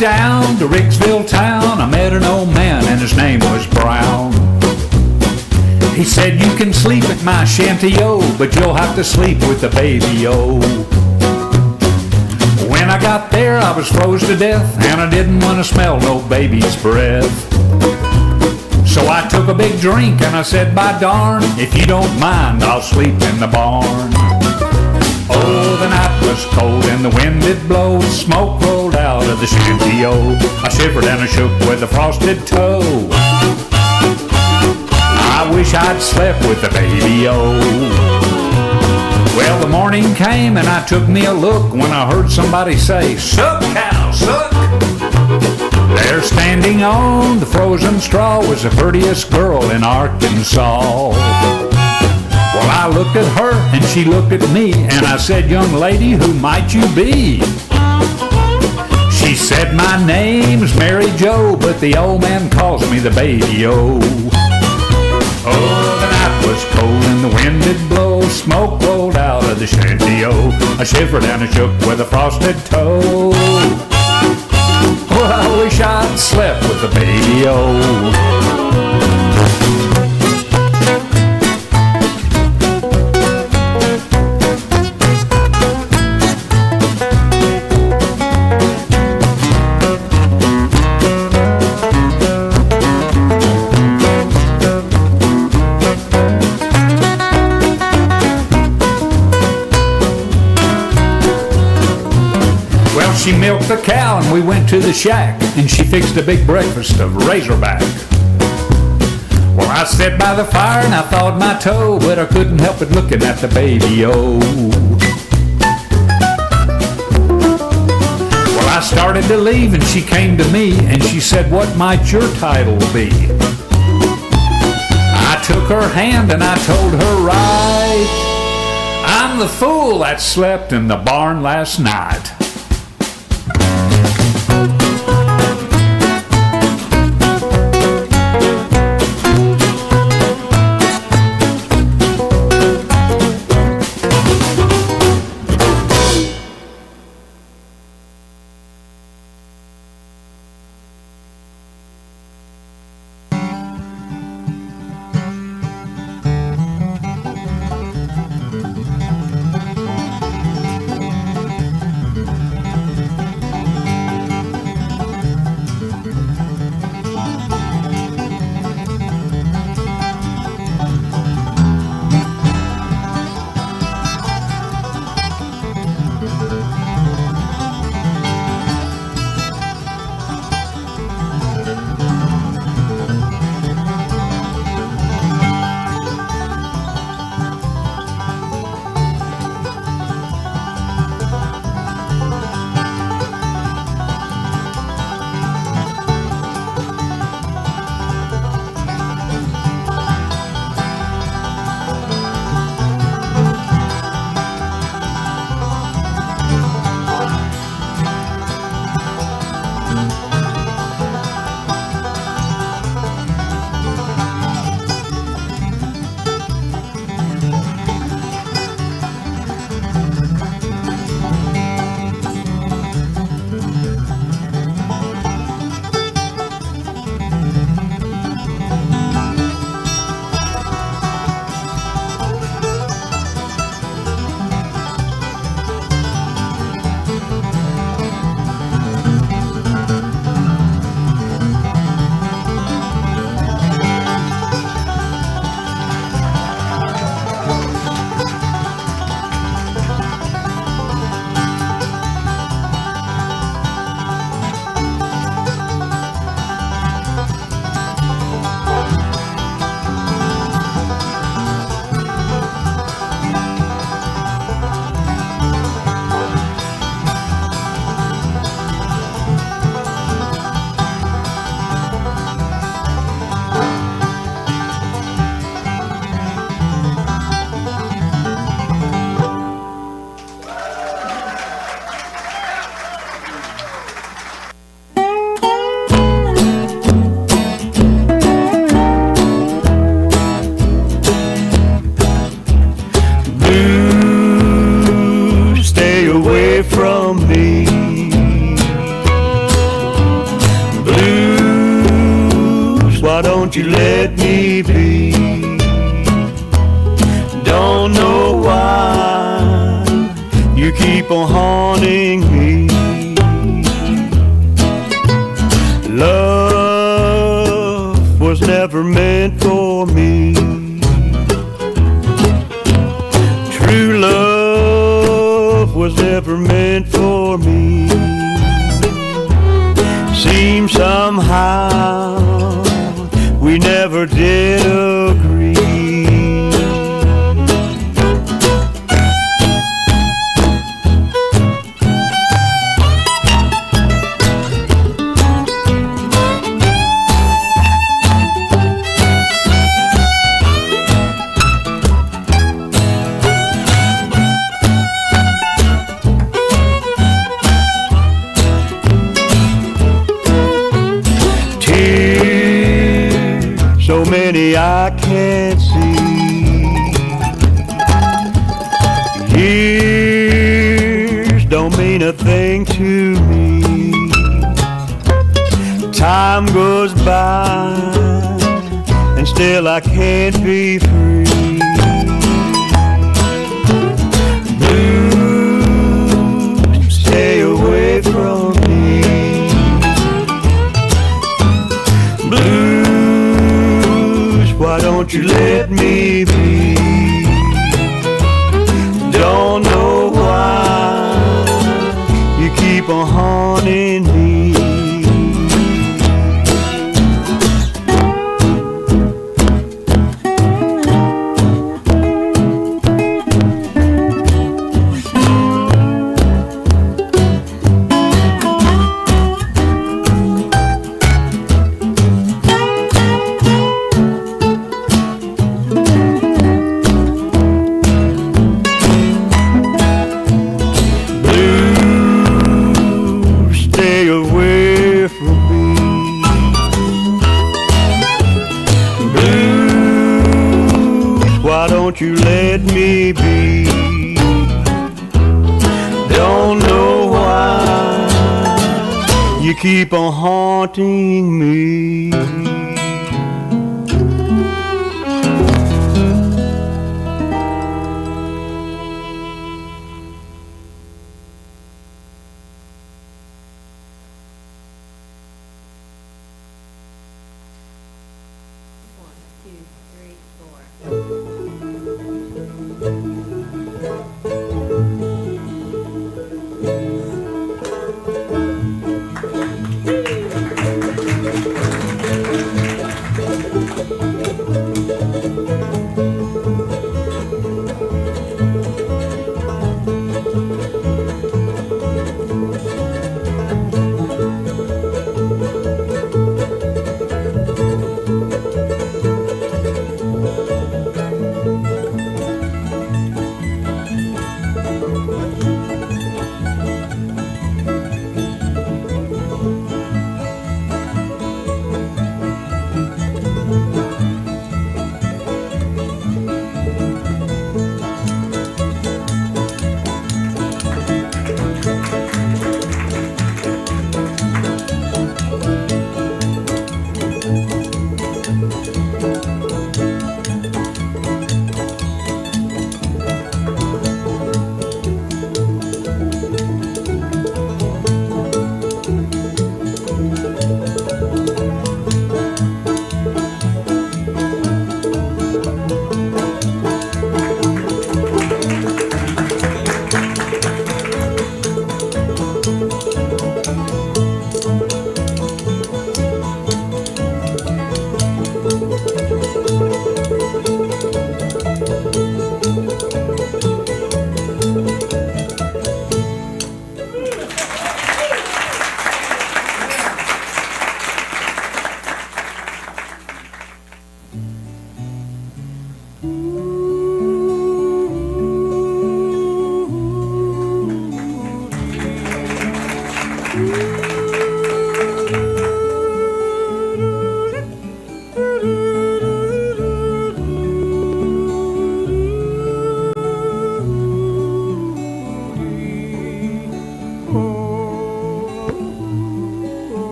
down to Ricksville town. I met an old man and his name was Brown. He said, you can sleep at my shanty-o, but you'll have to sleep with the baby-o. When I got there, I was froze to death, and I didn't want to smell no baby's breath. So I took a big drink, and I said, by darn, if you don't mind, I'll sleep in the barn. Oh, the night was cold, and the wind did blow, smoke rolled out of the shanty-o. I shivered and I shook with a frosted toe. I wish I'd slept with the baby-o. Well, the morning came and I took me a look when I heard somebody say, suck, cow, suck. There standing on the frozen straw was the prettiest girl in Arkansas. Well, I looked at her and she looked at me, and I said, young lady, who might you be? She said, my name's Mary Jo, but the old man calls me the baby-o. Oh, the night was cold and the wind did blow, smoke rolled out of the shanty-o. I shivered and I shook with a frosted toe. Well, I wish I'd slept with the baby-o. She milked the cow and we went to the shack, and she fixed a big breakfast of razorback. Well, I sat by the fire and I thawed my toe, but I couldn't help it looking at the baby-o. Well, I started to leave and she came to me and she said, what might your title be? I took her hand and I told her, right, I'm the fool that slept in the barn last night. you let me be? Don't know why you keep on haunting me. Love was never meant for me. True love was never meant for me. Seems somehow we never did agree. So many I can't see. Years don't mean a thing to me. Time goes by and still I can't be free. Blues, stay away from me. Blues, why don't you let me be? Don't know why you keep on haunting me. You let me be. Don't know why you keep on haunting me.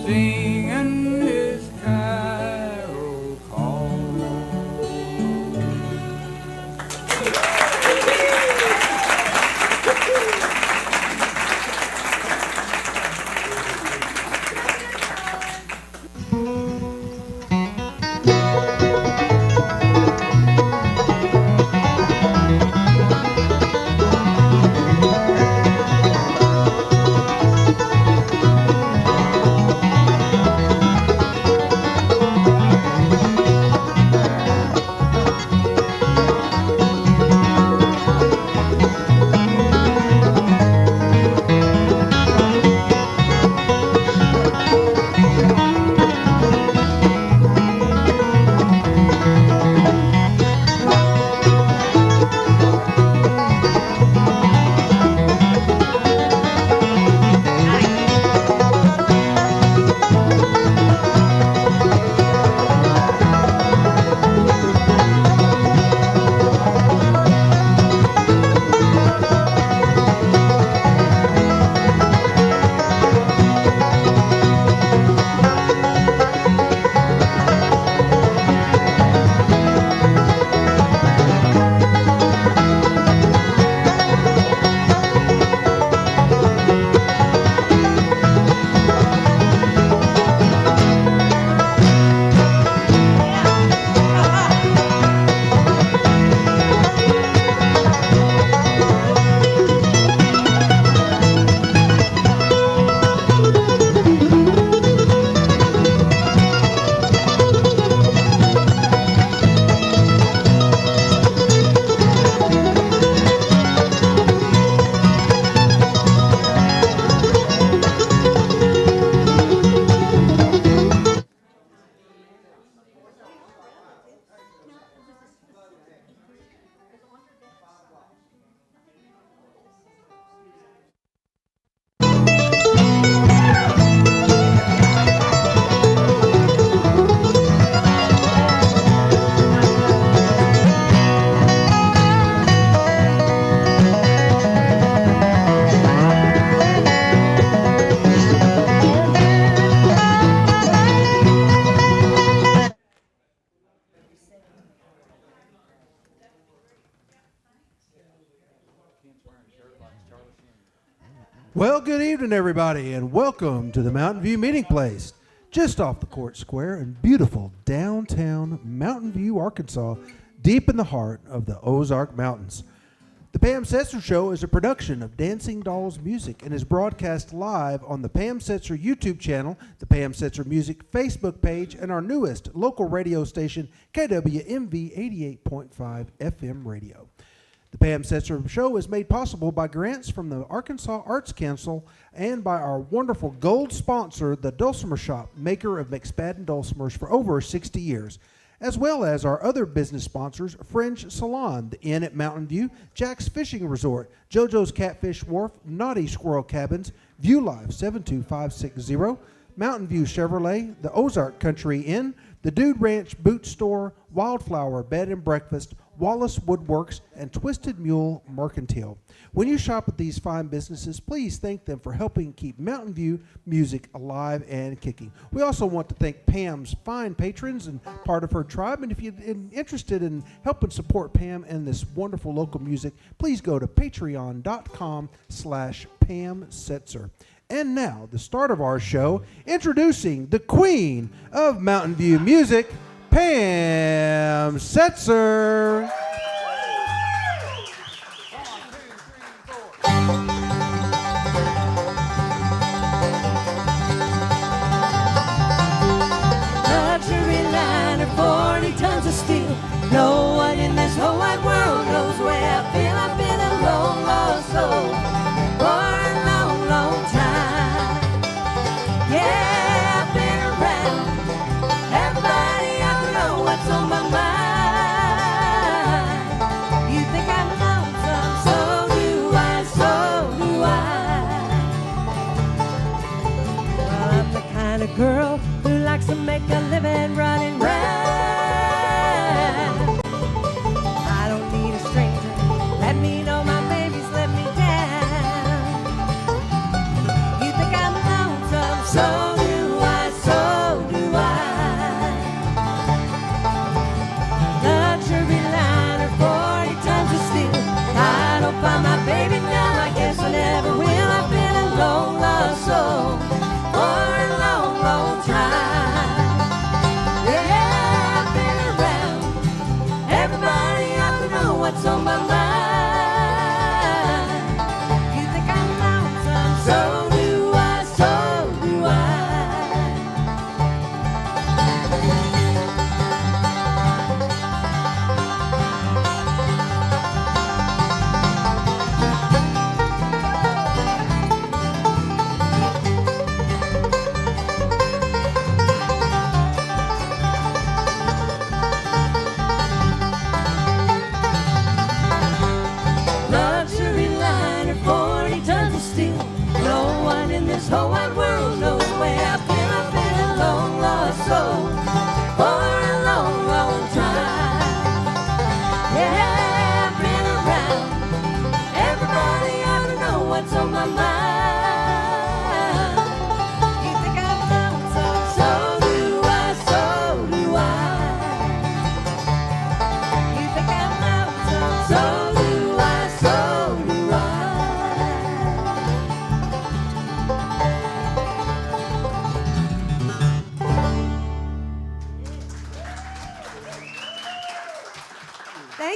singing his carol call. Well, good evening, everybody, and welcome to the Mountain View Meeting Place, just off the Court Square in beautiful downtown Mountain View, Arkansas, deep in the heart of the Ozark Mountains. The Pam Setser Show is a production of Dancing Dolls Music and is broadcast live on the Pam Setser YouTube channel, the Pam Setser Music Facebook page, and our newest local radio station, KWMV 88.5 FM radio. The Pam Setser Show is made possible by grants from the Arkansas Arts Council and by our wonderful gold sponsor, the Dulcimer Shop, maker of McSpadden dulcimers for over 60 years, as well as our other business sponsors, Fringe Salon, the Inn at Mountain View, Jack's Fishing Resort, JoJo's Catfish Wharf, Naughty Squirrel Cabins, View Live 72560, Mountain View Chevrolet, the Ozark Country Inn, the Dude Ranch Boot Store, Wildflower Bed and Breakfast, Wallace Woodworks, and Twisted Mule Mercantile. When you shop at these fine businesses, please thank them for helping keep Mountain View music alive and kicking. We also want to thank Pam's fine patrons and part of her tribe. And if you're interested in helping support Pam and this wonderful local music, please go to patreon.com/Pam Setser. And now, the start of our show, introducing the queen of Mountain View music, Pam Setser. Luxury liner, 40 tons of steel. No one in this whole wide world knows where I feel. I've been a long lost soul for a long, long time. Yeah, I've been around. Everybody ought to know what's on my mind. You think I'm lonesome, so do I, so do I. Well, I'm the kind of girl who likes to make a living running round. I don't need a stranger. Let me know my baby's let me down. You think I'm lonesome, so do I.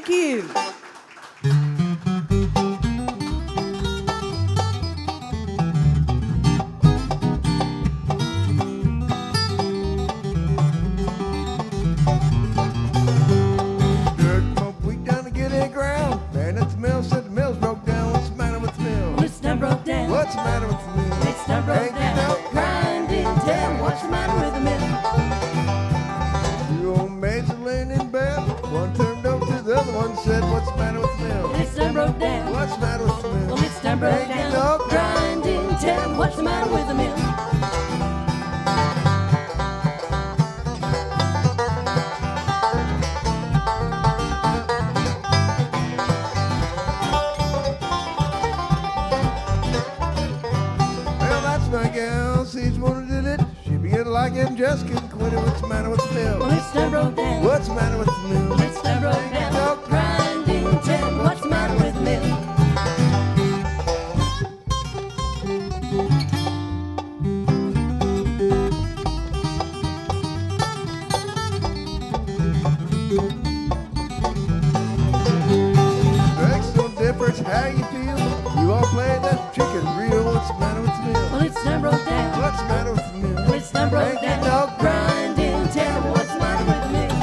Thank you. What's the matter with the mill? It's done broke down. Grinding, tell me what's the matter with the mill? Two old maids are laying in bed. One turned over to the other one, said, what's the matter with the mill? It's done broke down. What's the matter with the mill? Well, it's done broke down. Grinding, tell me what's the matter with the mill? Like him just couldn't quit it. What's the matter with the mill? Well, it's done broke down. What's the matter with the mill? Well, it's done broke down. Grinding, tell me what's the matter with the mill? Makes no difference how you feel. You all play that chicken reel. What's the matter with the mill? Well, it's done broke down. What's the matter with the mill? Well, it's done broke down. Grinding, tell me what's the matter with the mill?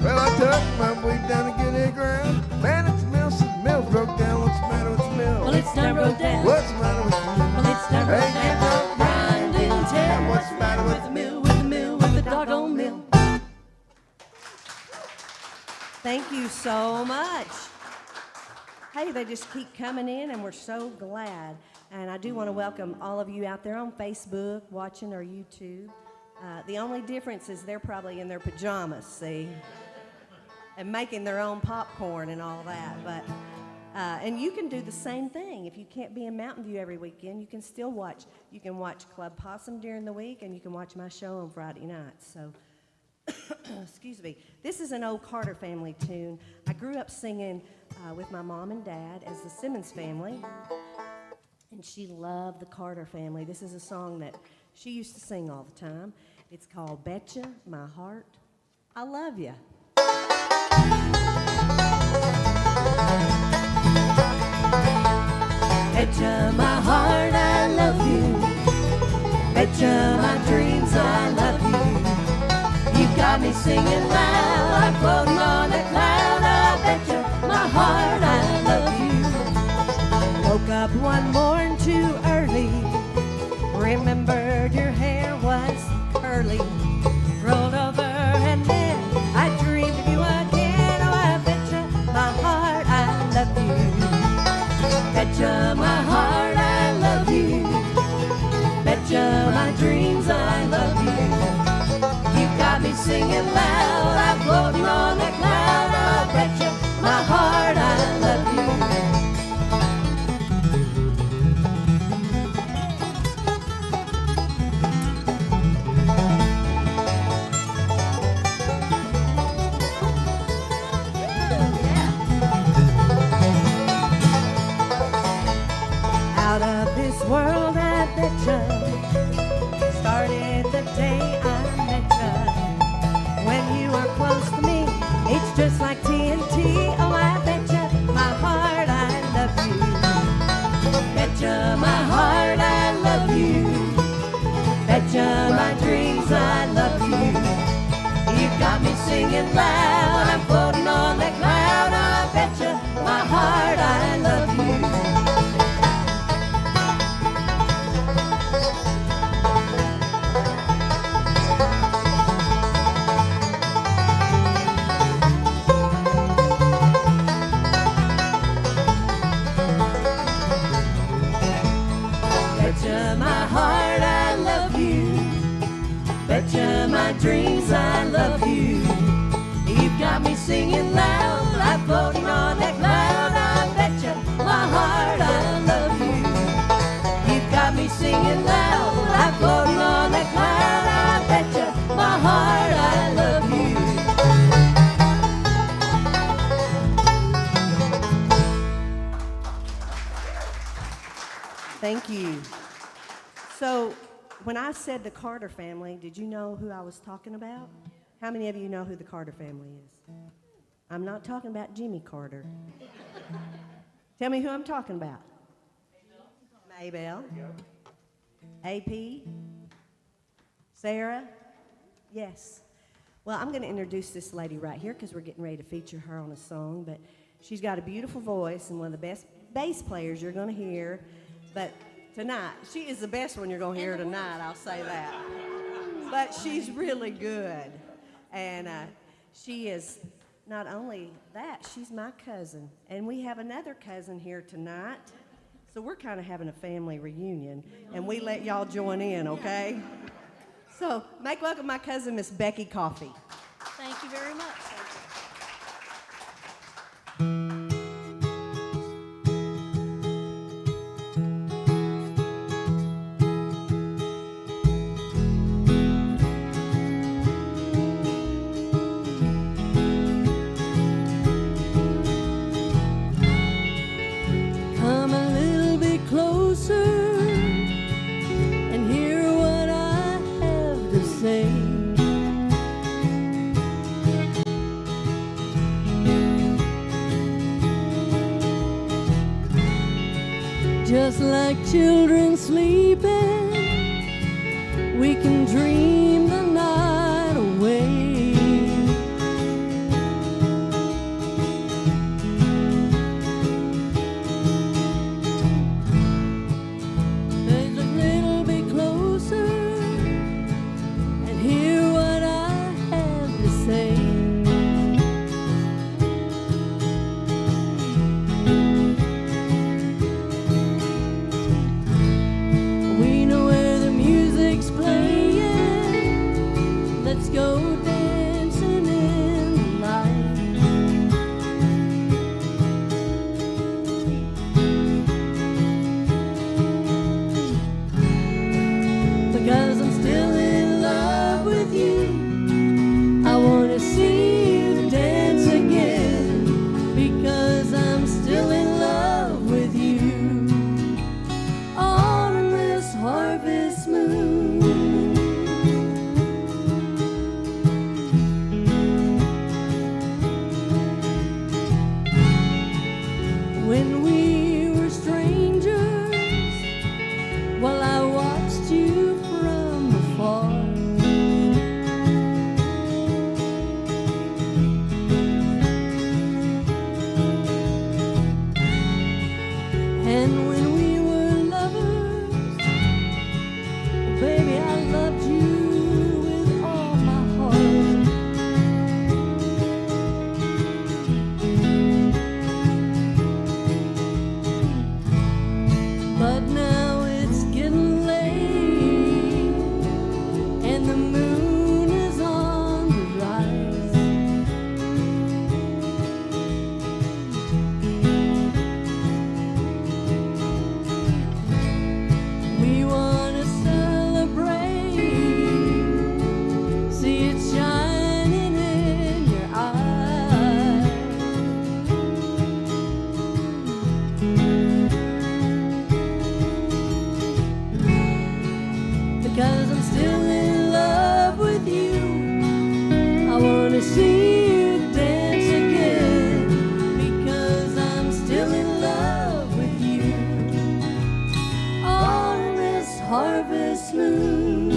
Well, I took my way down to get a ground. Man, it's the mill, so the mill broke down. What's the matter with the mill? Well, it's done broke down. What's the matter with the mill? Well, it's done broke down. Grinding, tell me What's the matter with the mill, with the mill, with the doggone mill. Thank you so much. Hey, they just keep coming in, and we're so glad. And I do want to welcome all of you out there on Facebook, watching or YouTube. The only difference is they're probably in their pajamas, see, and making their own popcorn and all that. But and you can do the same thing. If you can't be in Mountain View every weekend, you can still watch. You can watch Club Possum during the week, and you can watch my show on Friday nights. So, excuse me. This is an old Carter family tune. I grew up singing with my mom and dad as the Simmons family, and she loved the Carter family. This is a song that she used to sing all the time. It's called Betcha My Heart, I Love Ya. Betcha my heart, I love you. Betcha my dreams, I love you. You got me singing loud, I'm floating on a cloud. I betcha my heart, I love you. Woke up one morning too early, remembered your hair was curly. Rolled over and then I dreamed of you again. Oh, I betcha my heart, I love you. Betcha my heart, I love you. Betcha my dreams, I love you. You got me singing loud, I'm floating on a cloud. I betcha my heart, I love you. Out of this world, I betcha. Started the day I met ya. When you are close to me, it's just like TNT. Oh, I betcha my heart, I love you. Betcha my heart, I love you. Betcha my dreams, I love you. You got me singing loud, I'm floating on that cloud. I betcha my heart, I love you. Betcha my heart, I love you. Betcha my dreams, I love you. You've got me singing loud, I'm floating on that cloud. I betcha my heart, I love you. You've got me singing loud, I'm floating on that cloud. I betcha my heart, I love you. Thank you. So, when I said the Carter family, did you know who I was talking about? How many of you know who the Carter family is? I'm not talking about Jimmy Carter. Tell me who I'm talking about. Maybelle. AP. Sarah. Yes. Well, I'm going to introduce this lady right here because we're getting ready to feature her on a song, but she's got a beautiful voice and one of the best bass players you're going to hear. But tonight, she is the best one you're going to hear tonight, I'll say that. But she's really good. And she is not only that, she's my cousin. And we have another cousin here tonight. So we're kind of having a family reunion. And we let y'all join in, okay? So make welcome my cousin, Miss Beci Coffey. Thank you very much. Come a little bit closer and hear what I have to say. Just like children sleeping, we can dream the night away. There's a little bit closer and hear what I have to say. We know where the music's playing. Let's go dancing in the light. Because I'm still in love with you. I want to see you dance again. Because I'm still in love with you. On this harvest moon. When we were strangers, while I watched you from afar. And when we were lovers, baby, I loved you with all my heart. But now it's getting late, and the moon is on the rise. We want to celebrate, see it shining in your eyes. Because I'm still in love with you. I want to see you dance again. Because I'm still in love with you. On this harvest moon.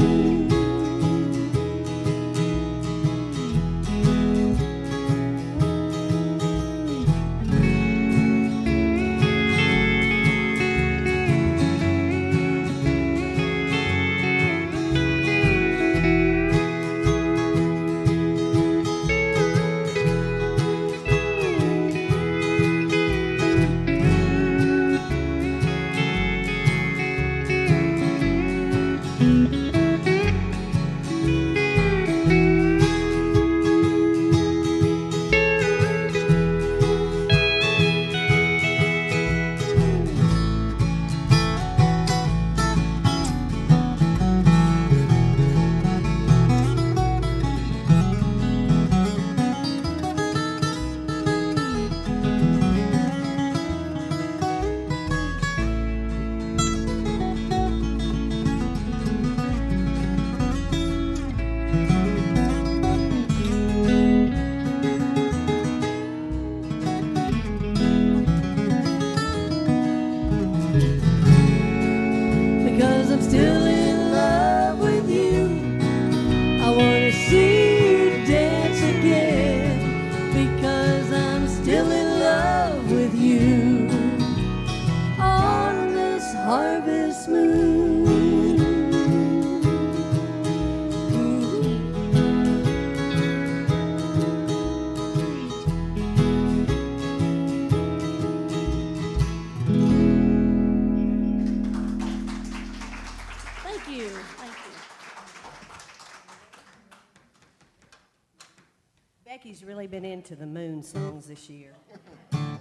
Becky's really been into the moon songs this year.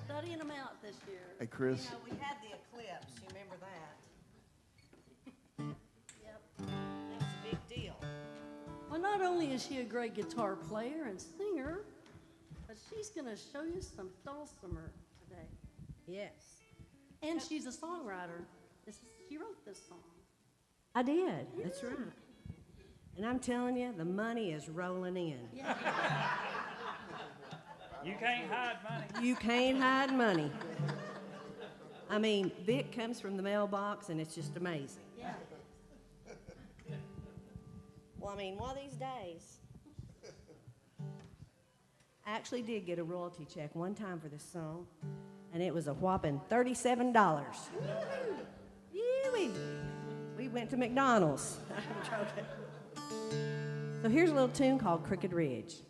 Studying them out this year. Hey, Chris. You know, we had the eclipse. You remember that? Yep. That was a big deal. Well, not only is she a great guitar player and singer, but she's going to show you some dulcimer today. Yes. And she's a songwriter. She wrote this song. I did. That's right. And I'm telling you, the money is rolling in. Yeah. You can't hide money. You can't hide money. I mean, Vic comes from the mailbox, and it's just amazing. Yeah. Well, I mean, one of these days. I actually did get a royalty check one time for this song, and it was a whopping $37. Yee-wee. We went to McDonald's. I'm joking. So here's a little tune called Crooked Ridge.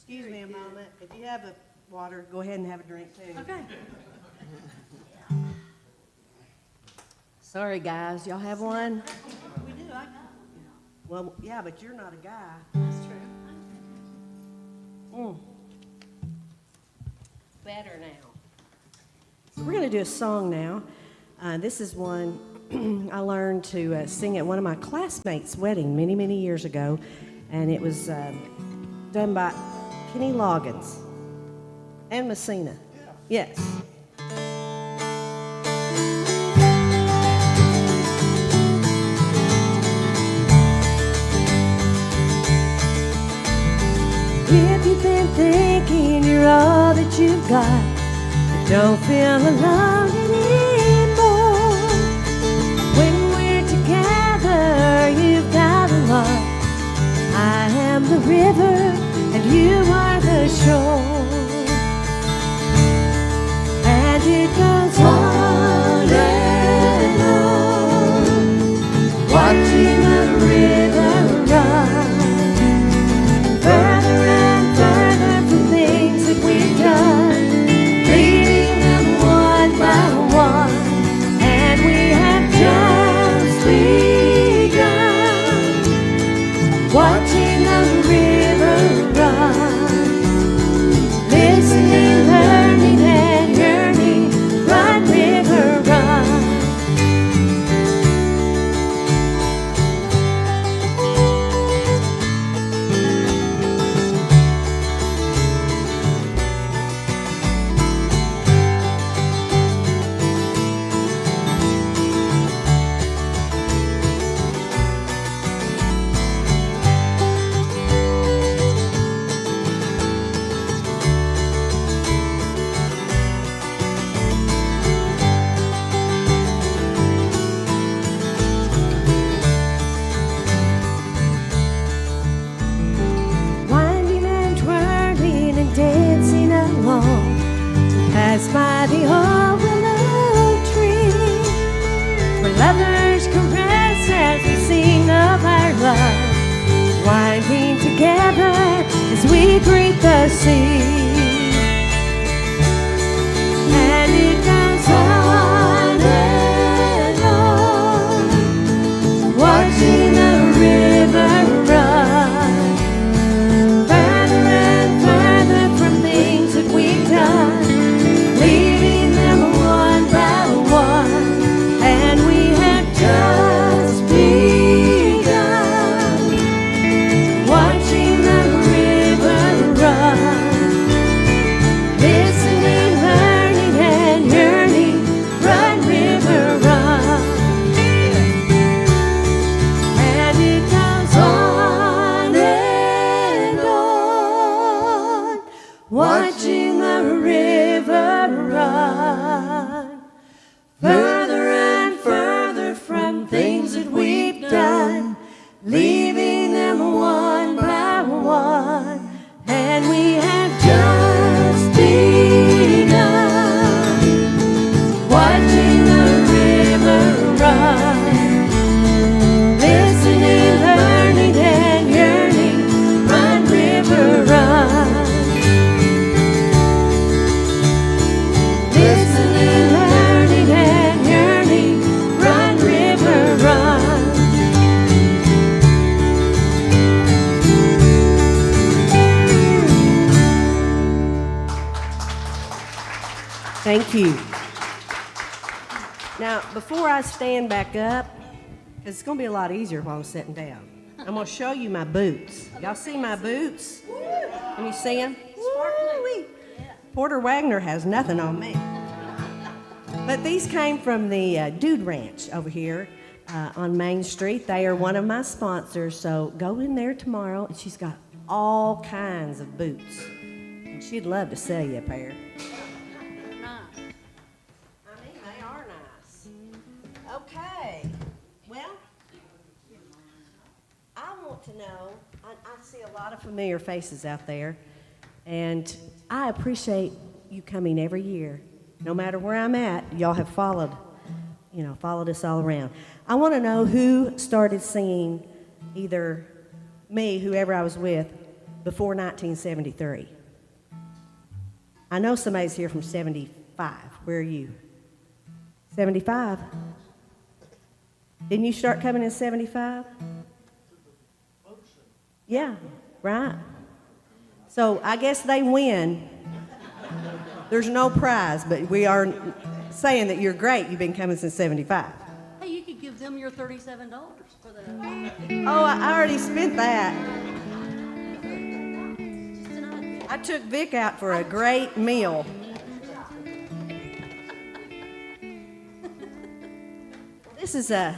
Excuse me a moment. If you have a water, go ahead and have a drink too. Okay. Sorry, guys. Y'all have one? We do. I got it. Well, yeah, but you're not a guy. That's true. Better now. So we're going to do a song now. This is one I learned to sing at one of my classmates' wedding many, many years ago, and it was done by Kenny Loggins and Messina. Yes. If you've been thinking you're all that you've got, but don't feel alone anymore. When we're together, you've got a lot. I am the river, and you are the shore. And it goes on and on, watching the river run. Further and further from things that we've done, leading them one by one, and we have just begun, watching the river run, listening, learning, and yearning. Run, river, run. we greet the sea. And it goes on and on, watching the river run, further and further from things that we've done, leaving them one by one, and we have just begun, watching the river run, listening, learning, and yearning, run, river, run. And it goes on and on, watching the river run, further and further from things that we've done, leaving them one by one, and we have just begun, watching the river run, listening, learning, and yearning, run, river, run. Listening, learning, and yearning, run, river, run. Thank you. Now, before I stand back up, 'cause it's going to be a lot easier while I'm sitting down, I'm going to show you my boots. Y'all see my boots? Can you see them? Woo-wee. Porter Wagner has nothing on me. But these came from the Dude Ranch over here on Main Street. They are one of my sponsors, so go in there tomorrow, and she's got all kinds of boots. And she'd love to sell you a pair. I mean, they are nice. Okay. Well, I want to know, I see a lot of familiar faces out there, and I appreciate you coming every year. No matter where I'm at, y'all have followed us all around. I want to know who started singing, either me, whoever I was with, before 1973. I know somebody's here from 75. Where are you? 75? Didn't you start coming in 75? Yeah, right. So I guess they win. There's no prize, but we are saying that you're great. You've been coming since 75. Hey, you could give them your $37 for the. Oh, I already spent that. I took Vic out for a great meal. This is a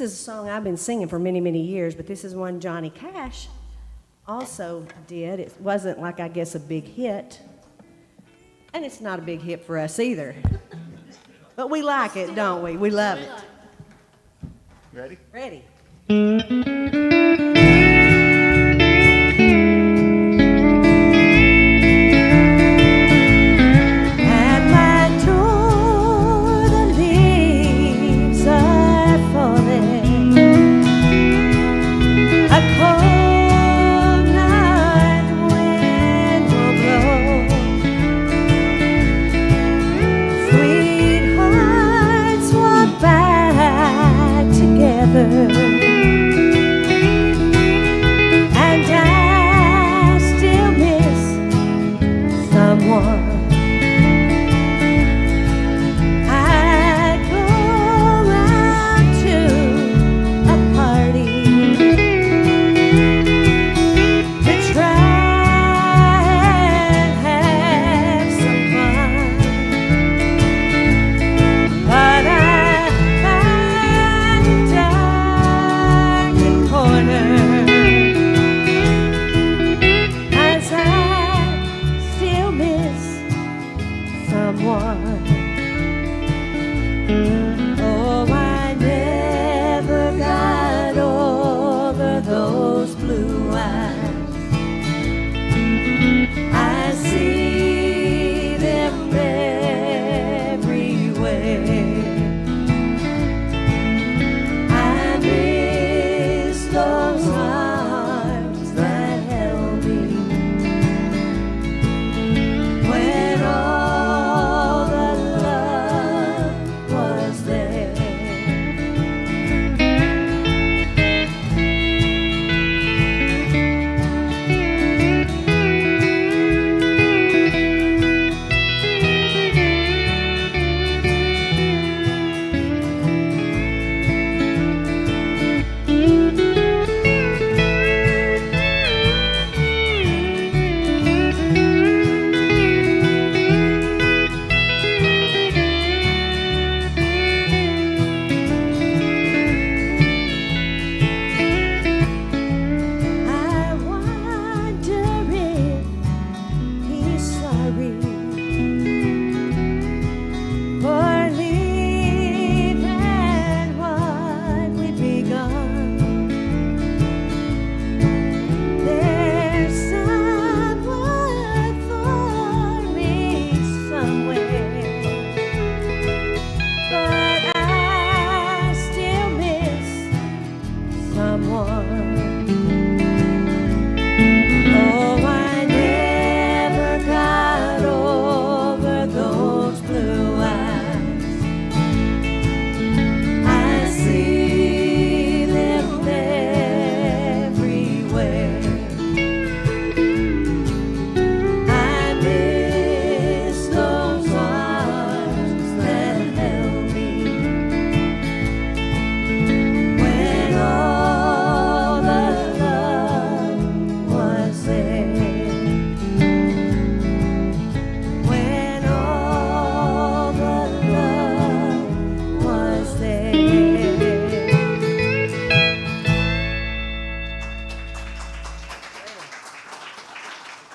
song I've been singing for many, many years, but this is one Johnny Cash also did. It wasn't like, I guess, a big hit. And it's not a big hit for us either. But we like it, don't we? We love it. Ready? Ready. At my door, the leaves are falling. A cold night wind will blow. Sweethearts walk back together.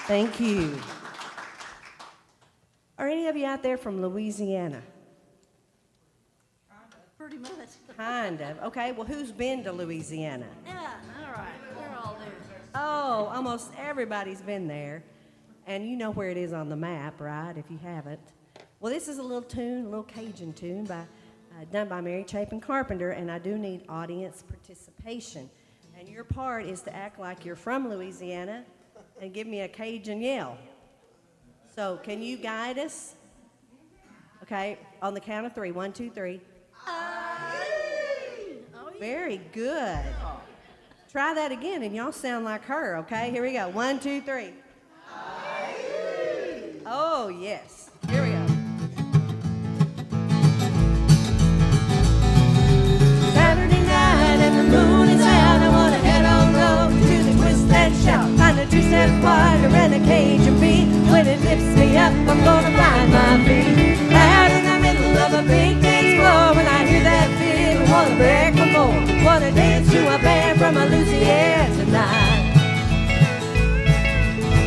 Thank you. Are any of you out there from Louisiana? Pretty much. Kind of. Okay, well, who's been to Louisiana? Yeah, all right. They're all there. Oh, almost everybody's been there. And you know where it is on the map, right, if you haven't. Well, this is a little tune, a little Cajun tune done by Mary Chapin Carpenter, and I do need audience participation. And your part is to act like you're from Louisiana and give me a Cajun yell. So can you guide us? Okay, on the count of 3. 1, 2, 3. Very good. Try that again, and y'all sound like her, okay? Here we go. 1, 2, 3. Oh, yes. Here we go. Saturday night and the moon is out. I want to head on over to the twist and shout. Find a two-step partner and a Cajun beat. When it lifts me up, I'm gonna find my feet. Out in the middle of a big dance floor, when I hear that feel, I wanna beg for more. Wanna dance to a band from Louisiana tonight.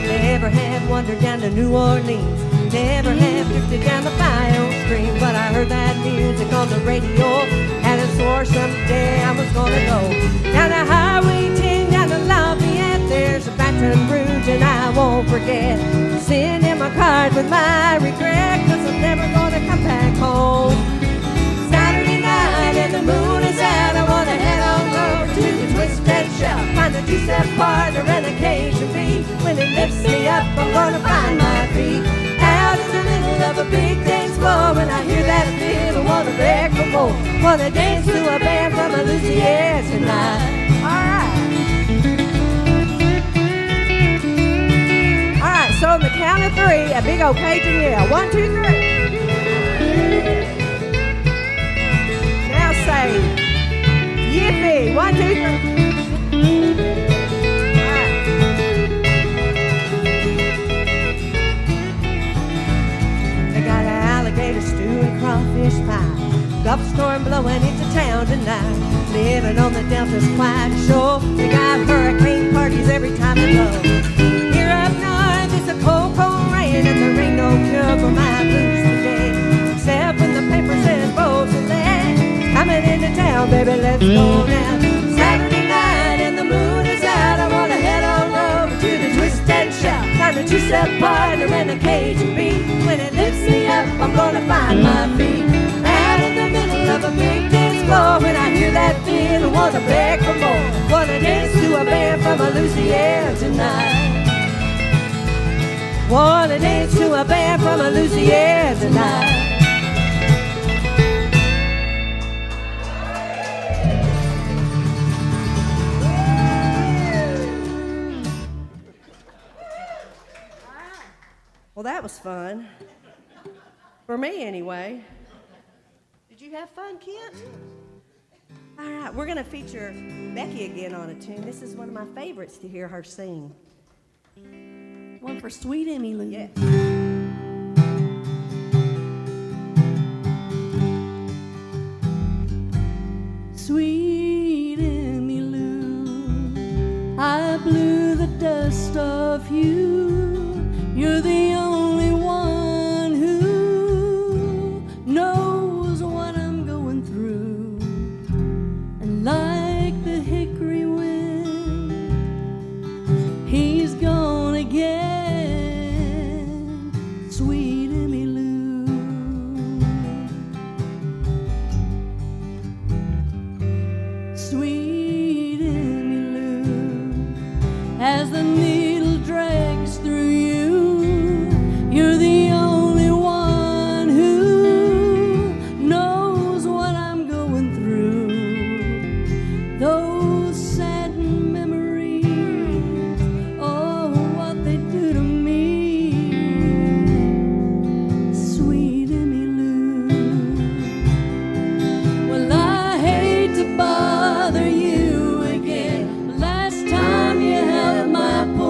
Never have wandered down to New Orleans. Never have drifted down the Bayou Stream. But I heard that music on the radio, and I swore someday I was gonna go down the Highway 10, down to Lafayette. There's a Baton Rouge, and I won't forget. Send in my card with my regret, 'cause I'm never gonna come back home. Saturday night and the moon is out. I wanna head on over to the twist and shout. Find a two-step partner and a Cajun beat. When it lifts me up, I'm gonna find my feet. Out in the middle of a big dance floor, when I hear that feel, I wanna beg for more. Wanna dance to a band from Louisiana tonight. All right, so on the count of 3, a big old Cajun yell. 1, 2, 3. Now say, yippee. 1, 2, 3. All right. They got an alligator stew and crawfish pie. Gulf storm blowing into town tonight. Living on the Delta's quiet shore. They got hurricane parties every time I go. Here up north it's a cold, cold rain, and there ain't no cure for my blues today. Except when the paper says Beausoleil coming into town, baby, let's go now. Saturday night and the moon is out. I wanna head on over to the twist and shout. Find a two-step partner and a Cajun beat. When it lifts me up, I'm gonna find my feet. Out in the middle of a big dance floor, when I hear that feel, I wanna beg for more. Wanna dance to a band from Louisiana tonight. Wanna dance to a band from Louisiana tonight. Well, that was fun. For me, anyway. Did you have fun, Kent? All right, we're going to feature Becky again on a tune. This is one of my favorites to hear her sing. One for Sweet Emmy Lou. Yeah. Sweet Emmy Lou, I blew the dust off you. You're the only one who knows what I'm going through. And like the hickory wind, he's gone again. Sweet Emmy Lou. Sweet Emmy Lou, as the needle drags through you, you're the only one who knows what I'm going through. Those sad memories, oh, what they do to me. Sweet Emmy Lou. Well, I hate to bother you again, but last time you held my poor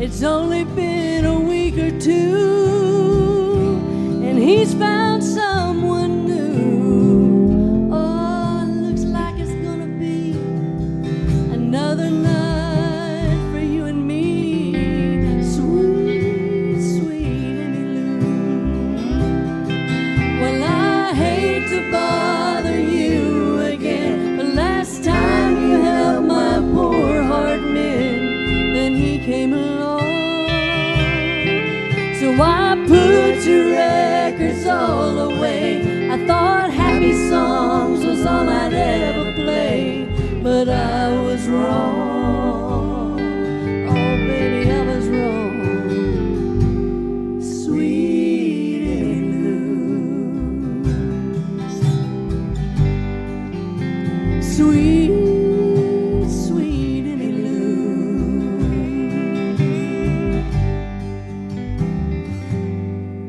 It's only been a week or two, and he's found someone new. Oh, looks like it's gonna be another night for you and me. Sweet, sweet Emmy Lou. Well, I hate to bother you again, but last time you held my poor heart mend, then he came along. So I put your records all away. I thought happy songs was all I'd ever play, but I was wrong. Oh, baby, I was wrong. Sweet Emmy Lou. Sweet, sweet Emmy Lou.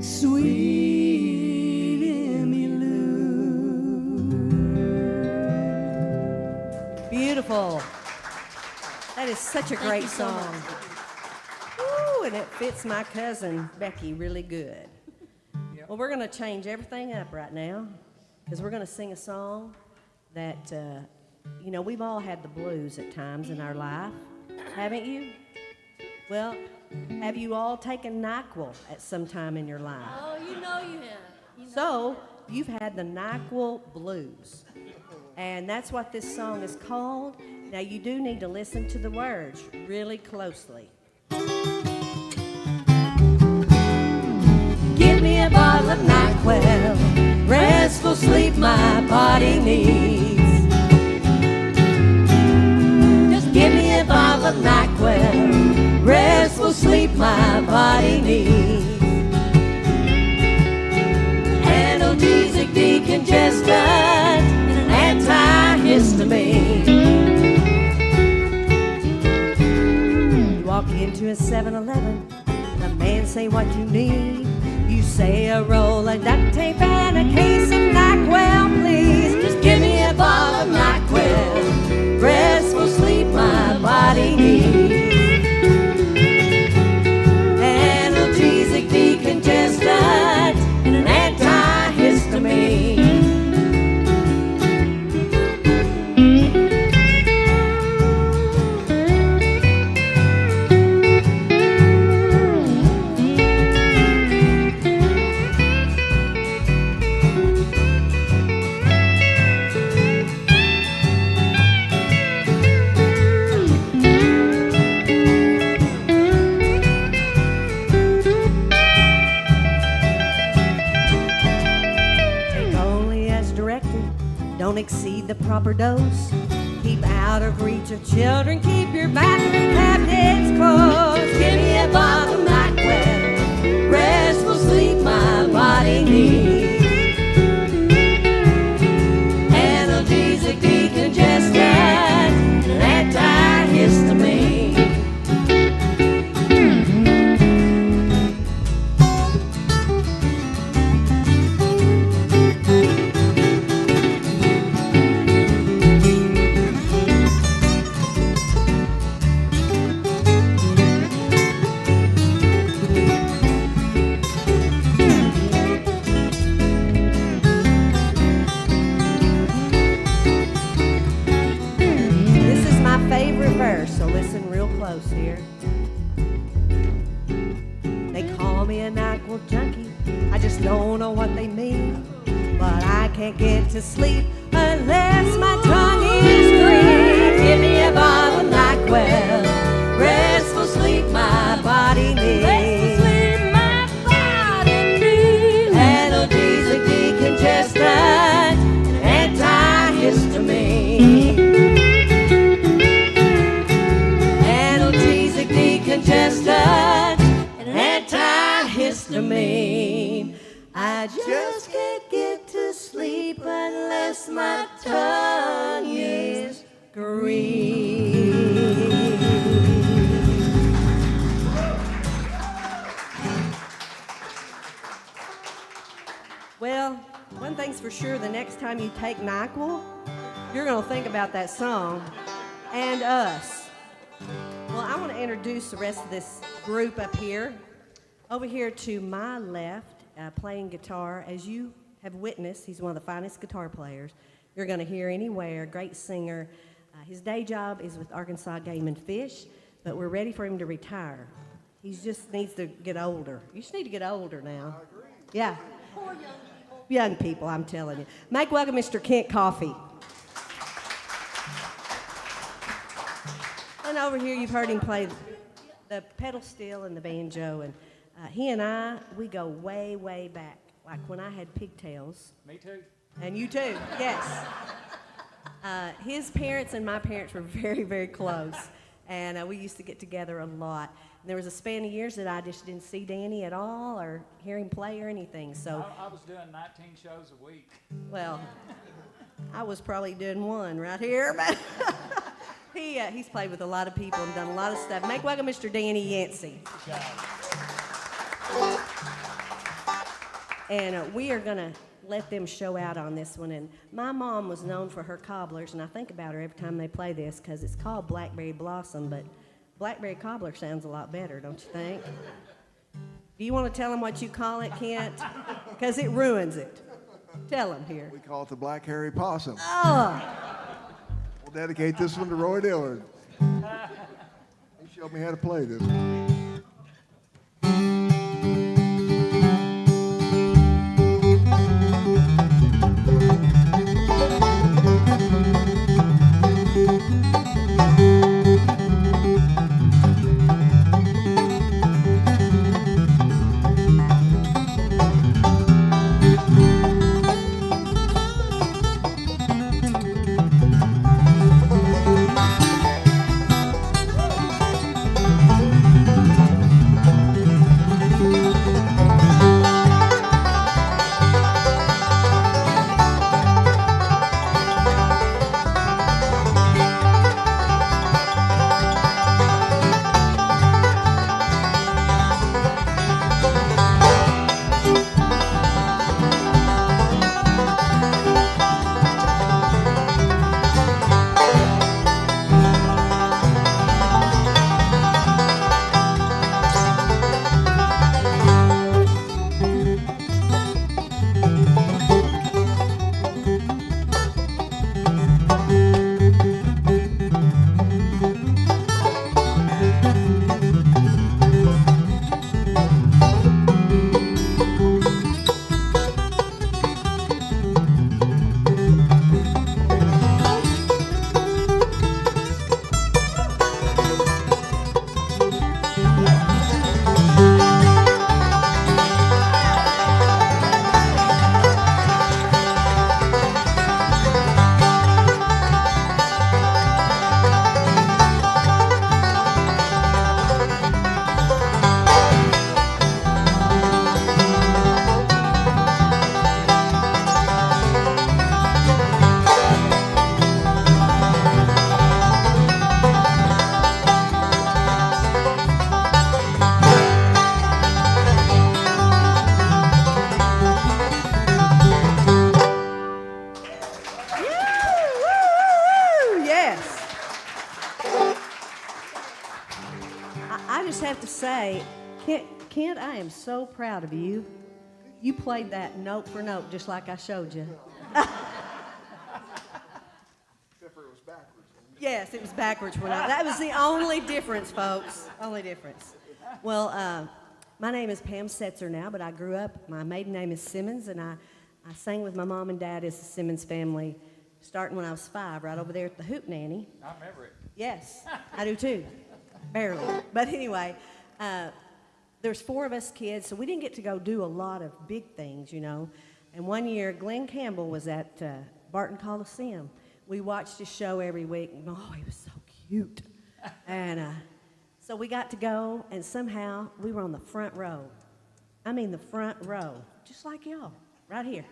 Sweet Emmy Lou. Beautiful. That is such a great you so song. much. Woo, and it fits my cousin Becky really good. Well, we're going to change everything up right now because we're going to sing a song that, you know, we've all had the blues at times in our life, haven't you? Well, have you all taken NyQuil at some time in your life? Oh, you know you have. You know So, you've had the NyQuil blues. And that's what this song is called. Now, you do need to listen to the words really closely. Give me a bottle of NyQuil, restful sleep my body needs. Just give me a bottle of NyQuil, restful sleep my body needs. Analgesic, decongestant, and an antihistamine. You walk into a 7-Eleven, the man say what you need. You say a roll of duct tape and a case of NyQuil, please. Just give me a bottle of NyQuil, restful sleep my body needs. Analgesic, decongestant, and an antihistamine. Don't exceed the proper dose. Keep out of reach of children. Keep your bathroom cabinets closed. Give me a bottle of NyQuil, restful sleep my body needs. Analgesic, decongestant, and antihistamine. So listen real close here. They call me a NyQuil junkie. I just don't know what they mean. But I can't get to sleep unless my tongue is green. Give me a bottle of NyQuil, restful sleep my body needs. Analgesic, decongestant, and antihistamine. Decongestant and antihistamine. I just can't get to sleep unless my tongue is green. Well, one thing's for sure, the next time you take NyQuil, you're going to think about that song and us. Well, I want to introduce the rest of this group up here. Over here to my left, playing guitar, as you have witnessed, he's one of the finest guitar players you're going to hear anywhere, great singer. His day job is with Arkansas Game and Fish, but we're ready for him to retire. He just needs to get older. You just need to get older now. I agree. Yeah. Poor young people. Young people, I'm telling you. Make welcome Mr. Kent Coffey. And over here, you've heard him play the pedal steel and the banjo, and he and I, we go way, way back, like when I had pigtails. Me too. And you too, yes. His parents and my parents were very, very close, and we used to get together a lot. And there was a span of years that I just didn't see Danny at all or hear him play or anything, so. I was doing 19 shows a week. Well, I was probably doing one right here, but he's played with a lot of people and done a lot of stuff. Make welcome Mr. Danny Yancey. And we are going to let them show out on this one. And my mom was known for her cobblers, and I think about her every time they play this because it's called Blackberry Blossom, but Blackberry Cobbler sounds a lot better, don't you think? Do you want to tell them what you call it, Kent? Because it ruins it. Tell them here. We call it the Black Hairy Possum. Oh. We'll dedicate this one to Roy Dillard. He showed me how to play this one. Kent, I am so proud of you. You played that note for note just like I showed you. Except for it was backwards. Yes, it was backwards. That was the only difference, folks. Only difference. Well, my name is Pam Setser now, but I grew up, my maiden name is Simmons, and I sang with my mom and dad as the Simmons family starting when I was 5, right over there at the Hoop Nanny. I remember it. Yes, I do too. Barely. But anyway, there's 4 of us kids, so we didn't get to go do a lot of big things, you know. And one year, Glenn Campbell was at Barton Coliseum. We watched his show every week, and oh, he was so cute. And so we got to go, and somehow we were on the front row. I mean the front row, just like y'all, right here.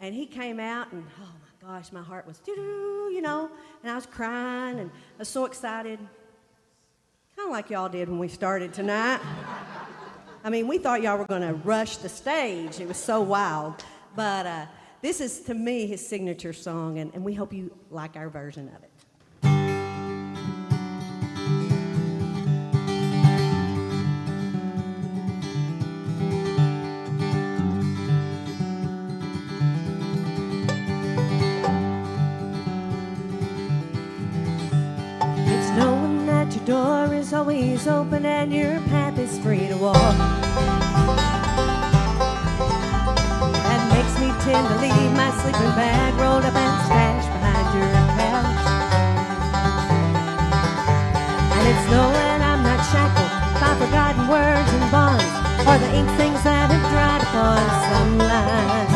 And he came out, and oh my gosh, my heart was doo-doo, you know, and I was crying, and I was so excited. Kind of like y'all did when we started tonight. I mean, we thought y'all were going to rush the stage. It was so wild. But this is, to me, his signature song, and we hope you like our version of it. is open and your path is free to walk. That makes me tend to leave my sleeping bag rolled up and stashed behind your couch. And it's knowing I'm not shackled by forgotten words and bonds, or the ink things that have dried upon some line.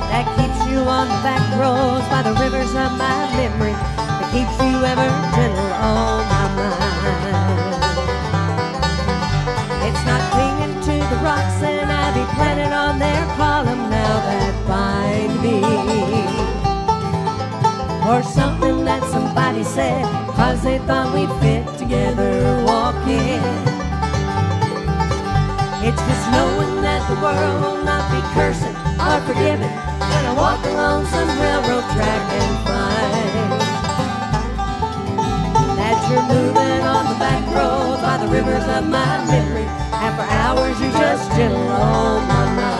That keeps you on the back roads by the rivers of my memory, that keeps you ever gentle on my mind. It's not clinging to the rocks and ivy planted on their column now that bind me, or something that somebody said cause they thought we'd fit together walking. It's just knowing that the world will not be cursing or forgiving when I walk along some railroad track and find that you're moving on the back road by the rivers of my memory, and for hours you just gentle on my mind.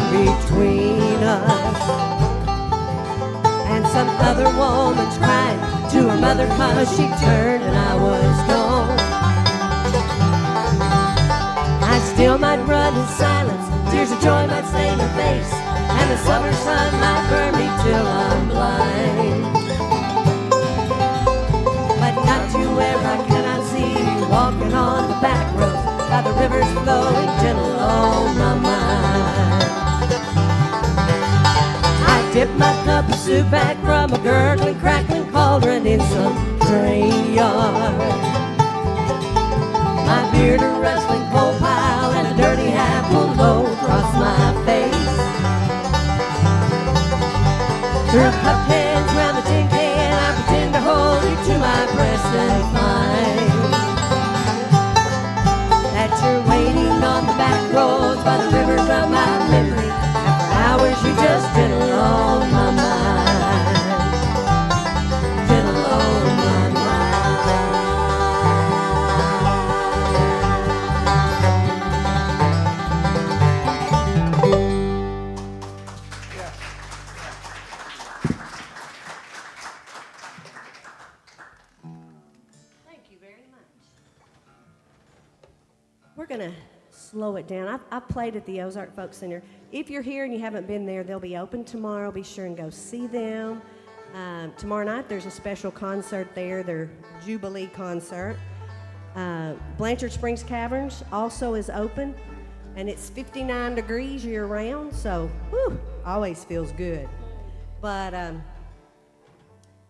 Between us, and some other woman's crying to her mother cause she turned and I was gone. I still might run in silence, tears of joy might stain her face, and the summer sun might burn me till I'm blind, but not to where I cannot see you walking on the back road by the rivers flowing gentle on my mind. Dip my cup of soup back from a gurgling, crackling cauldron in some drain yard. My beard a rustling coal pile and a dirty hat pulled low across my face. Through cupped hands round the tin can, I pretend to hold you to my breast and find that you're waiting on the back roads by the rivers of my memory. Hours you just gentle on my mind, gentle on my mind. Thank you very much. We're gonna slow it down. I've played at the Ozark Folk Center. If you're here and you haven't been there, they'll be open tomorrow. Be sure and go see them. Tomorrow night, there's a special concert there, their Jubilee concert. Blanchard Springs Caverns also is open, and it's 59 degrees year-round, so whew, always feels good. But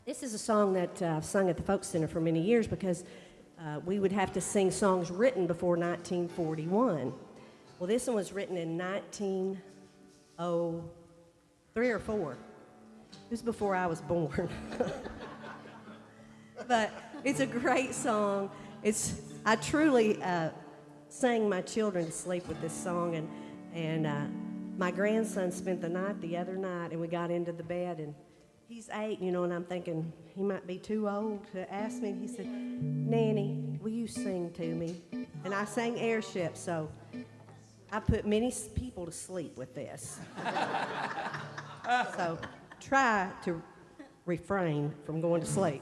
this is a song that I've sung at the Folk Center for many years because we would have to sing songs written before 1941. Well, this one was written in 1903 or 4. It was before I was born. But it's a great song. I truly sang my children to sleep with this song, and my grandson spent the night the other night, and we got into the bed, and he's 8, and I'm thinking he might be too old to ask me. He said, "Nanny, will you sing to me?" And I sang Airship, so I put many people to sleep with this. So try to refrain from going to sleep.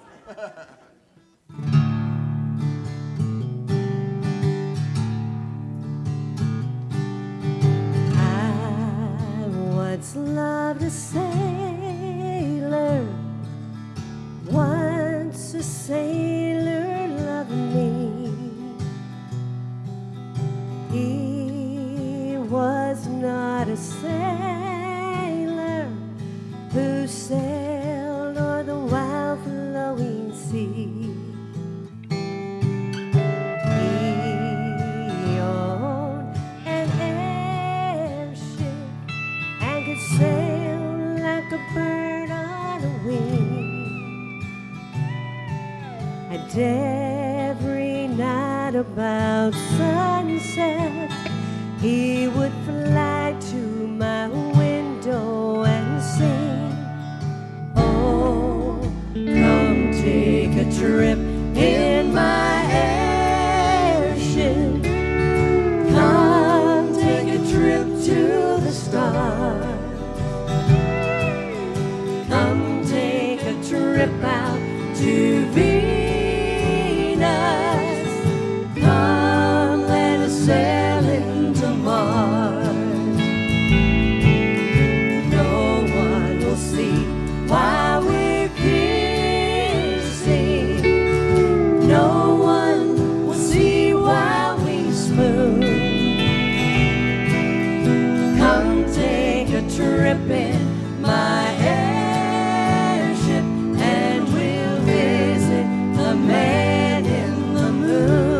I once loved a sailor, once a sailor loved me. He was not a sailor who sailed o'er the wild flowing sea. He owned an bird on a wing, and every night about sunset he would fly to my window and sing, oh, come take a trip in my airship, come take a trip to the stars, come take a trip out to Venus, come let us sail into Mars. No one will see why we're kissing, no one will see why we spoon. Come take a trip in my airship and we'll visit the man in the moon.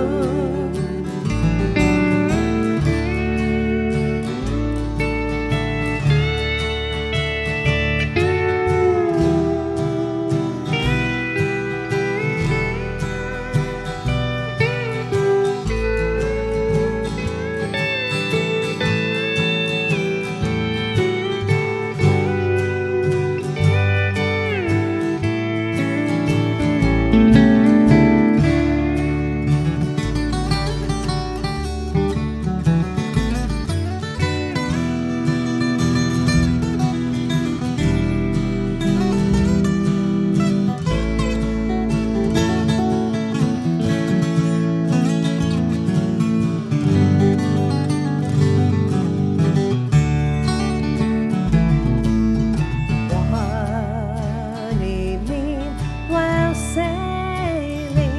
One evening while sailing,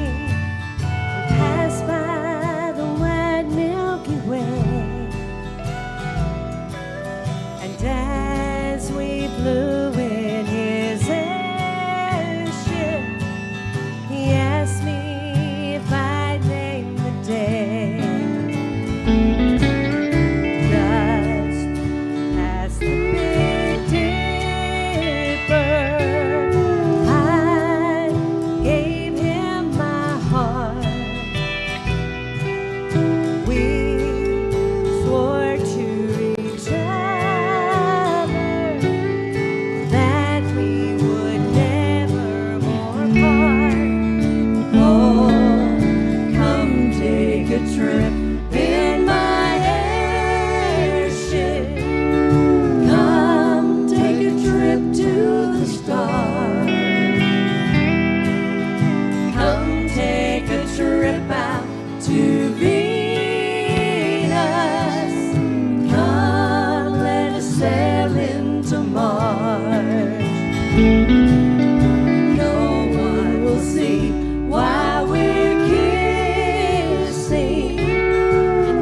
we passed by the wide Milky Way, and as we flew in his airship, he asked me if I'd name the day. Just past the Big Dipper, I gave him my heart. We swore to each other that we would never more part. Oh, come take a trip in my airship, come take a trip to the stars, come take a trip out to Venus, come let us sail into Mars. No one will see why we're kissing,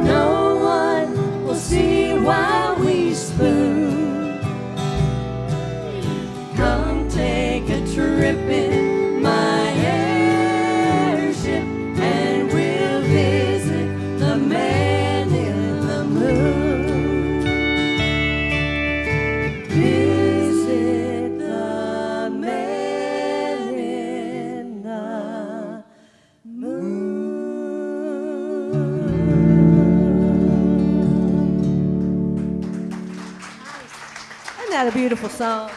no one will see why we spoon. Come take a trip in my airship and we'll visit the man in the moon. Visit the man in the moon. Isn't that a beautiful song?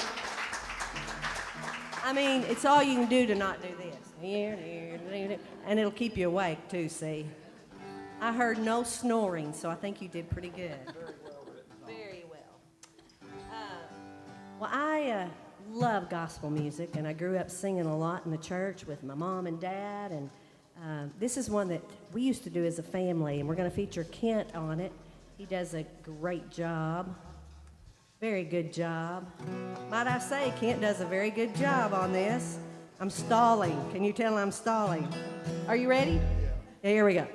I mean, it's all you can do to not do this. And it'll keep you awake too, see? I heard no snoring, so I think you did pretty good. Very well. Well, I love gospel music, and I grew up singing a lot in the church with my mom and dad, and this is one that we used to do as a family, and we're going to feature Kent on it. He does a great job. Very good job. Might I say, Kent does a very good job on this. I'm stalling. Can you tell I'm stalling? Are you ready? Yeah, here we go.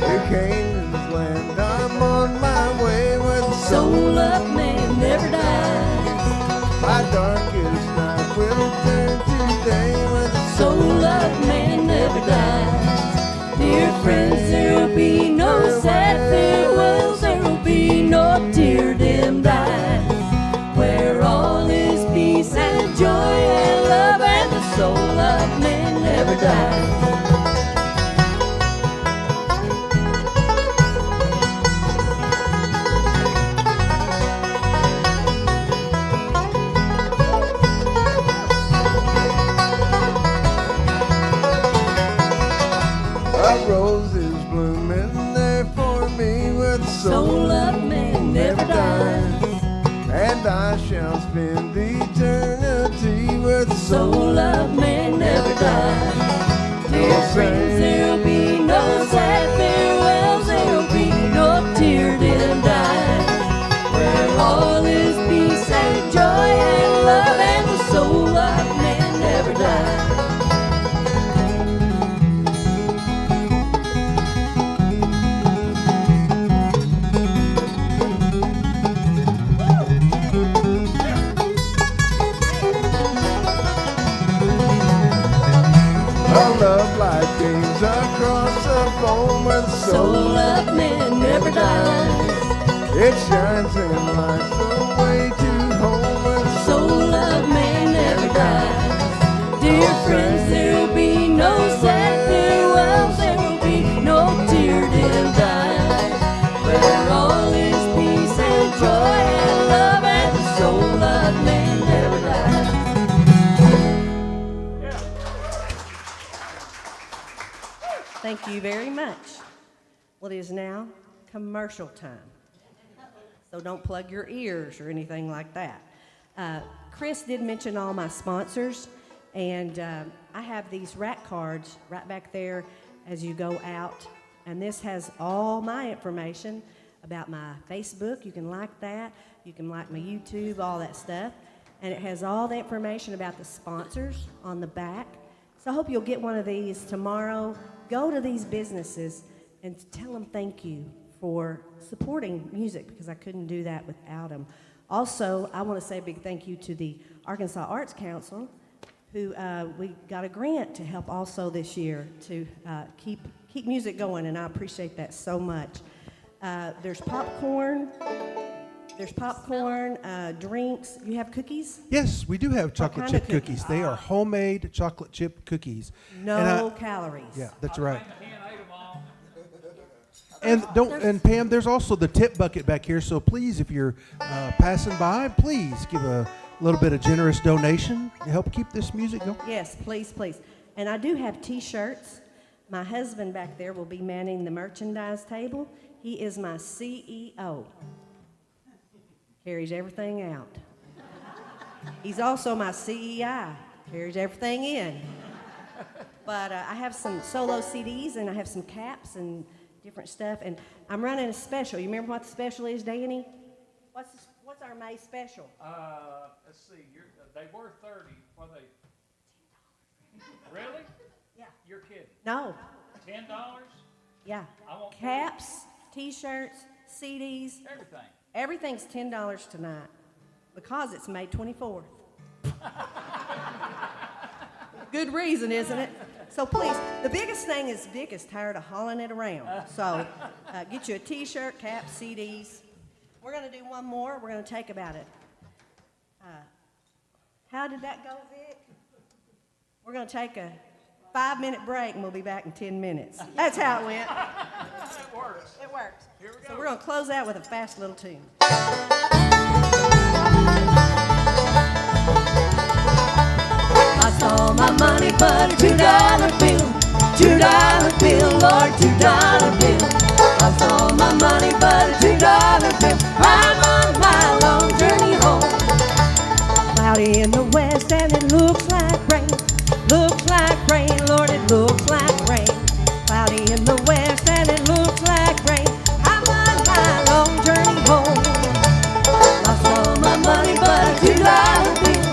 You came to this land, I'm on my way with Soul of man never dies. my dies. And I shall spend eternity with the Soul of man never dies. Dear friends, there'll be no sad farewells, there'll be no tear-dim dies. Where all is peace and joy and love, and the soul of man never dies. a love like kings across the foam where the Soul of man never dies. it shines and lights the way to home where the Soul of man never dies. Dear friends, there'll be no sad farewells, there will be no tear-dim dies. Where all is peace and joy and love, and the soul of man never dies. Thank you very much. Well, it is now commercial time. So don't plug your ears or anything like that. Chris did mention all my sponsors, and I have these rack cards right back there as you go out. And this has all my information about my Facebook. You can like that. You can like my YouTube, all that stuff. And it has all the information about the sponsors on the back. So I hope you'll get one of these tomorrow. Go to these businesses and tell them thank you for supporting music, because I couldn't do that without them. Also, I want to say a big thank you to the Arkansas Arts Council, who we got a grant to help also this year to keep music going, and I appreciate that so much. There's popcorn. Drinks. You have cookies? Yes, we do have chocolate kind of chip cookies. They are homemade chocolate chip cookies. No calories. Yeah, that's right. And Pam, there's also the tip bucket back here. So please, if you're passing by, please give a little bit of generous donation to help keep this music going. Yes, please, please. And I do have T-shirts. My husband back there will be manning the merchandise table. He is my CEO. Carries everything out. He's also my CEI. Carries everything in. But I have some solo CDs, and I have some caps and different stuff. And I'm running a special. You remember what the special is, Danny? What's our May special? Let's see. They were 30. What are they? Really? Yeah. You're kidding. No. $10? Yeah. I want Caps, T-shirts, CDs. everything. Everything's $10 tonight because it's May 24th. Good reason, isn't it? So please, the biggest thing is Vic is tired of hauling it around. So get you a T-shirt, cap, CDs. We're going to do one more. We're going to take about it. How did that go, Vic? We're going to take a 5-minute break, and we'll be back in 10 minutes. That's how it went. It works. It works. Here we go. So we're going to close out with a fast little tune. Lost all my money but a $2 bill. $2 bill, Lord, $2 bill. Lost all my money but a $2 bill. I'm on my long journey home. Cloudy in the west and it looks like rain. Looks like rain, Lord, it looks like rain. Cloudy in the west and it looks like rain. I'm on my long journey home. Lost all my money but a $2 bill.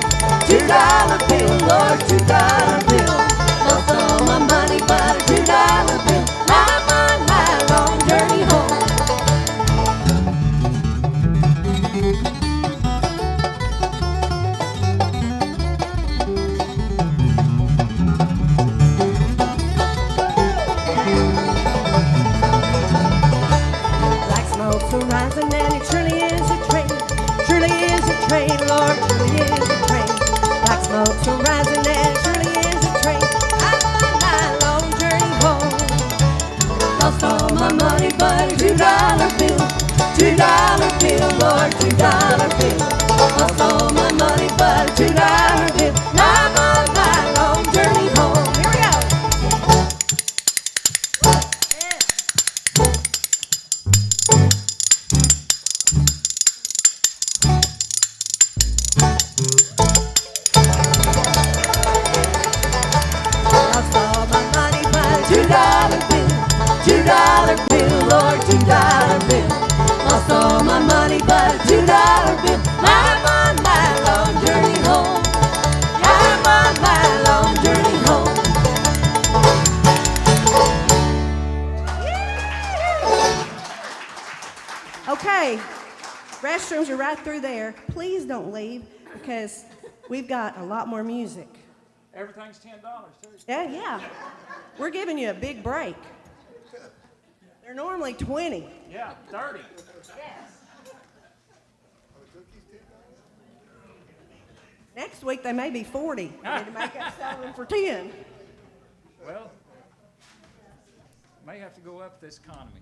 $2 bill, Lord, $2 bill. Lost all my money but a $2 bill. I'm on my long journey home. Black smoke's rising and it surely is a train. Surely is a train, Lord, surely is a train. Black smoke's rising and it surely is a train. I'm on my long journey home. Lost all my money but a $2 bill. $2 bill, Lord, $2 bill. Lost all my money but a $2 bill. I'm on my long journey home. Here we go. Yeah. restrooms are right through there. Please don't leave because we've got a lot more music. Everything's $10 too. Yeah. We're giving you a big break. They're normally 20. Yeah, 30. Yes. Next week they may be 40. We need to make up selling for 10. Well, may have to go up this economy.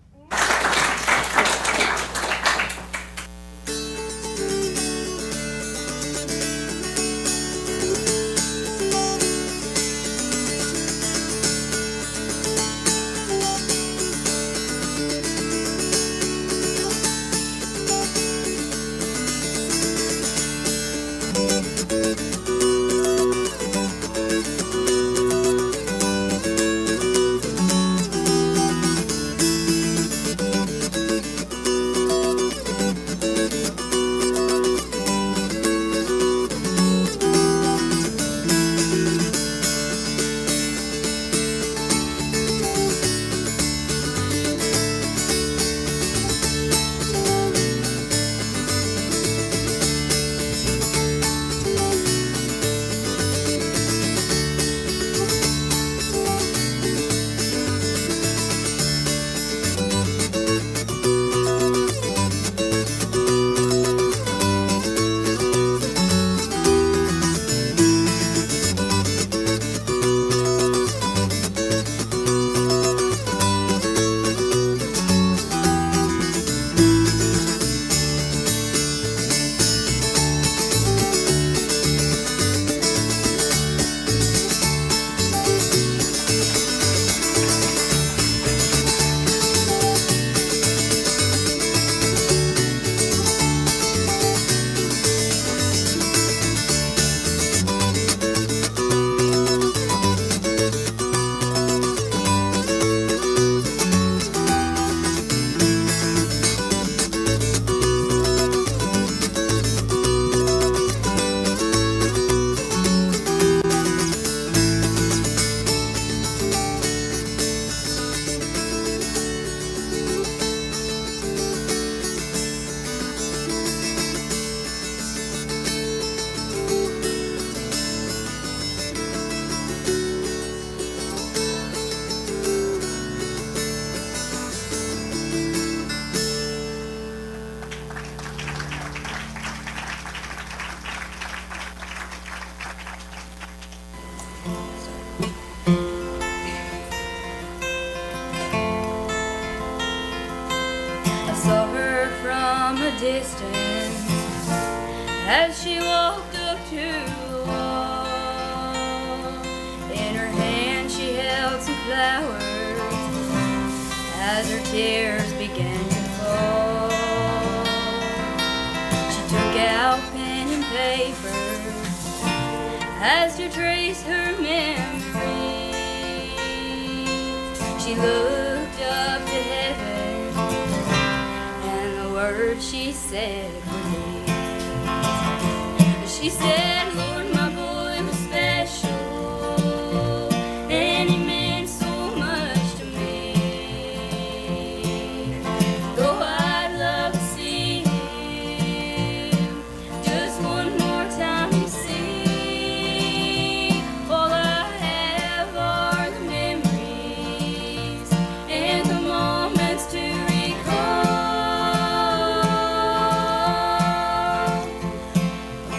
distance as she walked up to the wall. In her hand she held some flowers as her tears began to fall. She took out pen and paper as to trace her memories. She looked up to heaven, and the words she said were these. She said, Lord, my boy was special, and he meant so much to me. Though I'd love to see him just one more time to see, all I have are the memories and the moments to recall.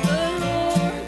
But Lord,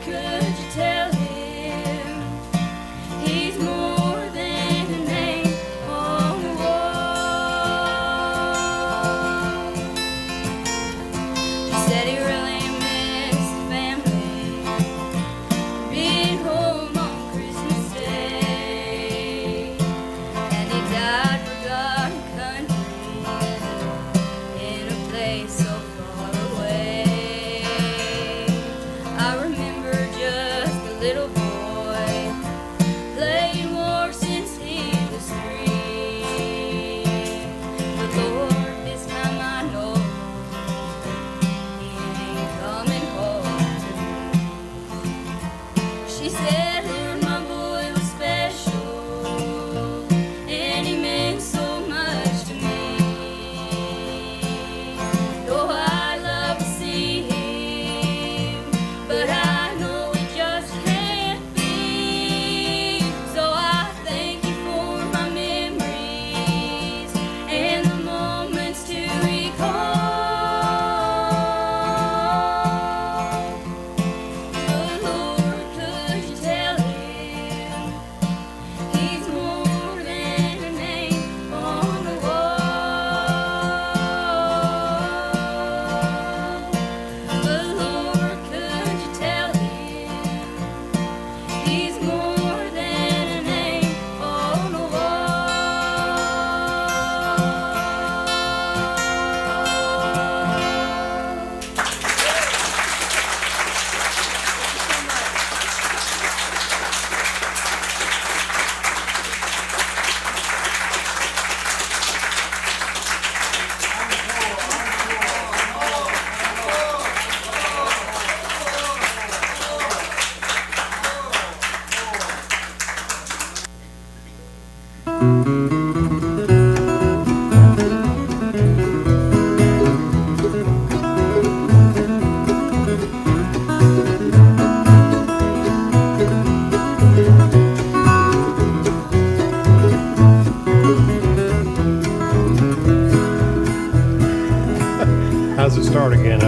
How's it start again?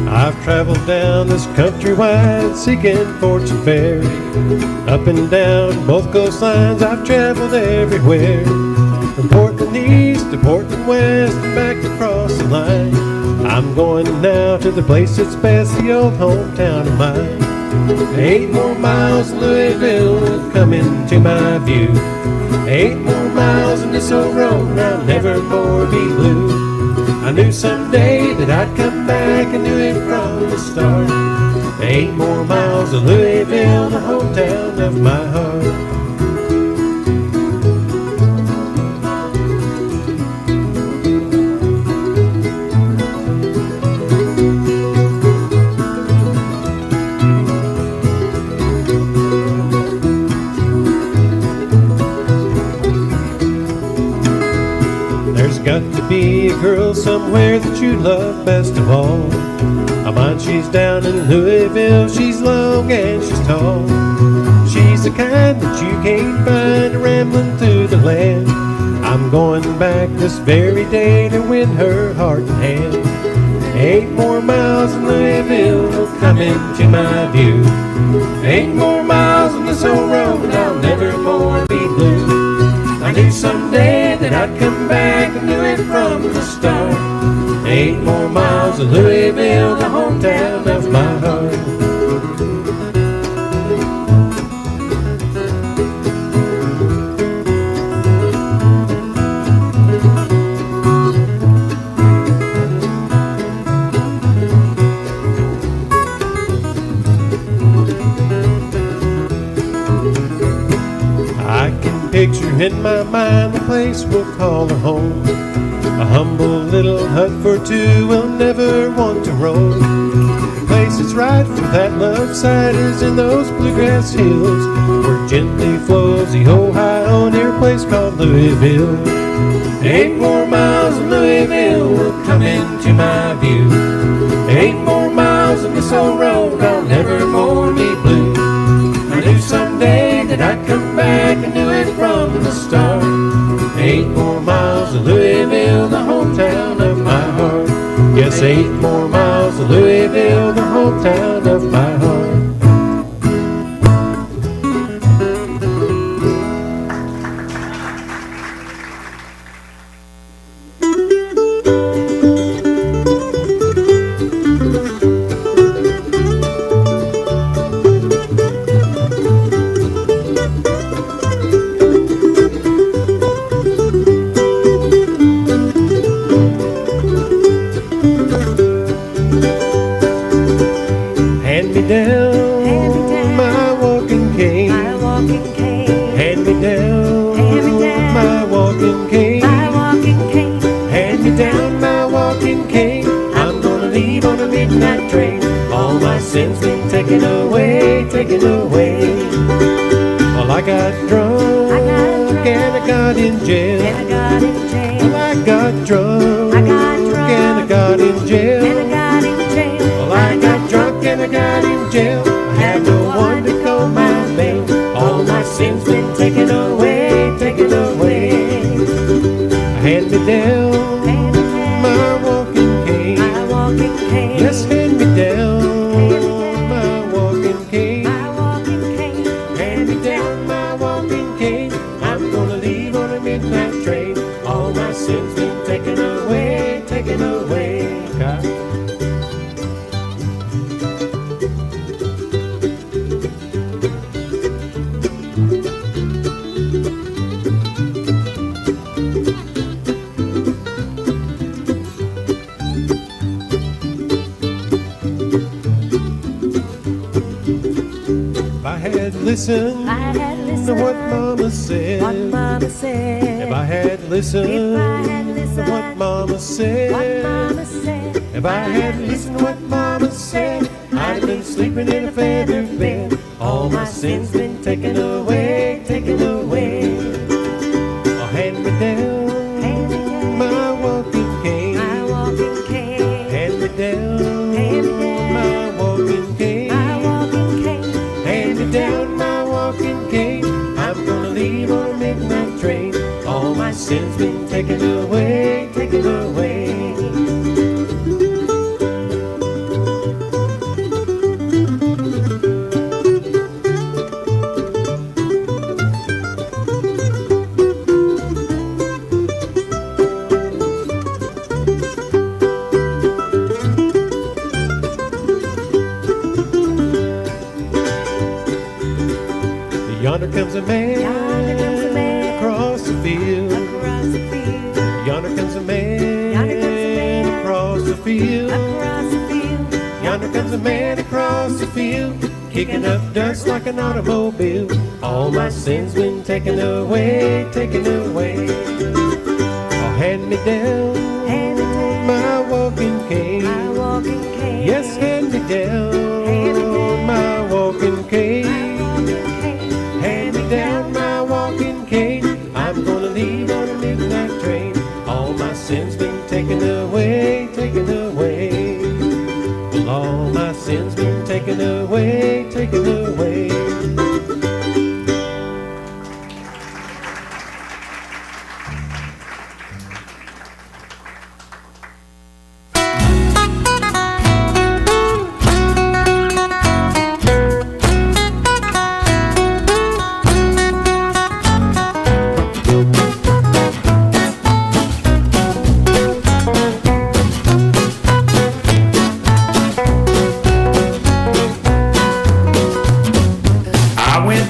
I've traveled down this countrywide seeking fortune fairy. Up and down both coastlines I've traveled everywhere. From Portland East to Portland West and back across the line. I'm going now to the place that's best, the old hometown of mine. 8 more miles Louisville coming to my view. 8 more miles in this old road and I'll never more be blue. I knew someday that I'd come back and knew it from the start. 8 more miles of Louisville, the hometown of my heart. Got to be a girl somewhere that you love best of all. I mind she's down in Louisville, she's long and she's tall. She's the kind that you can't find rambling through the land. I'm going back this very day to win her heart and hand. 8 more miles in Louisville will come into my view. 8 more miles on this old road and I'll never more be blue. I knew someday that I'd come back and knew it from the start. 8 more miles of Louisville, the hometown of my heart. Picture in my mind the place we'll call her home. A humble little hut for two we'll never want to roam. The place that's right for that love side is in those bluegrass hills, where gently flows the Ohio near a place called Louisville. 8 more miles of Louisville will come into my view. 8 more miles of this old road, I'll never more be blue. I knew someday that I'd come back and knew it from the start. 8 more miles of Louisville, the hometown of my heart. Yes, 8 more miles of Louisville, the hometown of my heart. Taken away. Well, I got drunk and I got in jail. Well, I got drunk and I got in jail. Well, I got drunk and I got in jail. I had no one to call my bail. All my sins been taken away, taken away. Hand me down my walking cane. Yes, hand me down. Listen to what Mama said. If I had listened to what Mama said. If I had listened to what Mama said, I'd have been sleeping in a feather bed. All my sins been taken away, taken away. comes a man, across the field. Yonder comes a man, across the field. Yonder comes a man across the field, kicking up dust like an automobile. All my sins been taken away, taken away. Oh, hand me down my walking cane. Yes, hand me down my walking cane. Hand me down my walking cane. I'm gonna leave on a midnight train. All my sins been taken away, taken away. All my sins been taken away, taken away.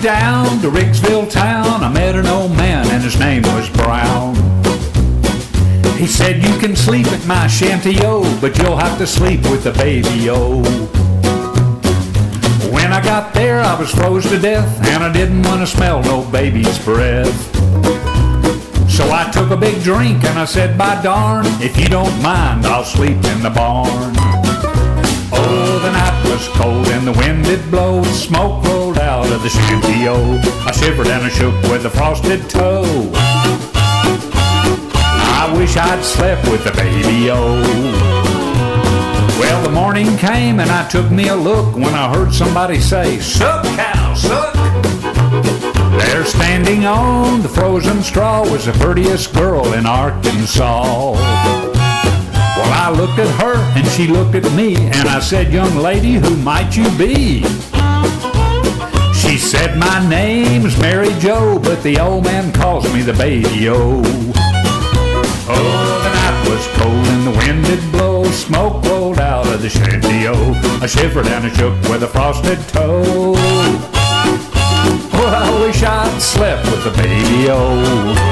Down to Ricksville town, I met an old man and his name was Brown. He said, you can sleep at my shanty-o, but you'll have to sleep with the baby-o. When I got there, I was froze to death, and I didn't want to smell no baby's breath. So I took a big drink and I said, by darn, if you don't mind, I'll sleep in the barn. Oh, the night was cold and the wind did blow, smoke rolled out of the shanty-o. I shivered and I shook with a frosted toe. I wish I'd slept with the baby-o. Well, the morning came and I took me a look when I heard somebody say, suck, cow, suck. There standing on the frozen straw was the prettiest girl in Arkansas. Well, I looked at her and she looked at me, and I said, young lady, who might you be? She said, my name's Mary Jo, but the old man calls me the baby-o. Oh, the night was cold and the wind did blow, smoke rolled out of the shanty-o. I shivered and I shook with a frosted toe. Well, I wish I'd slept with the baby-o.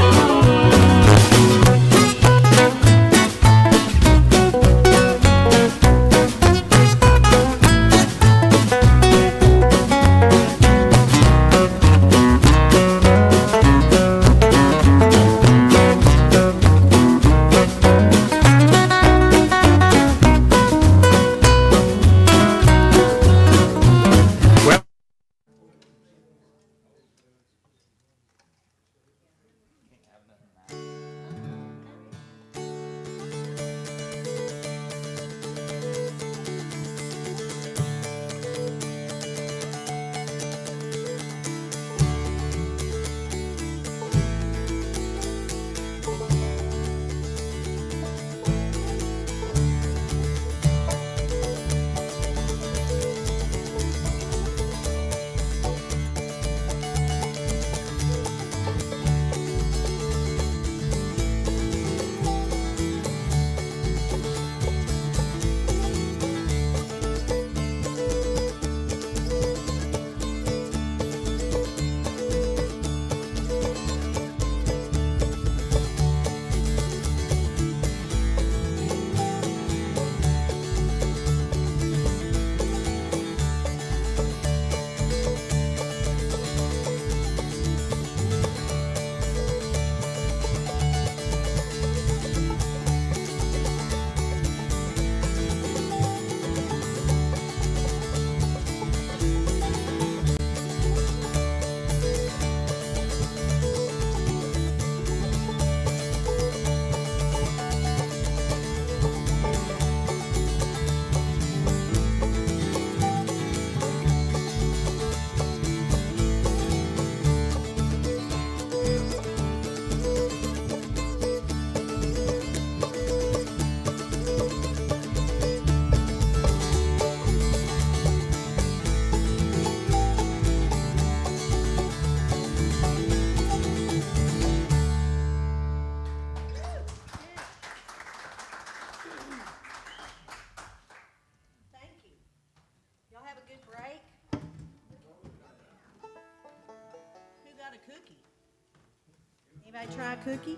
Anybody try a cookie?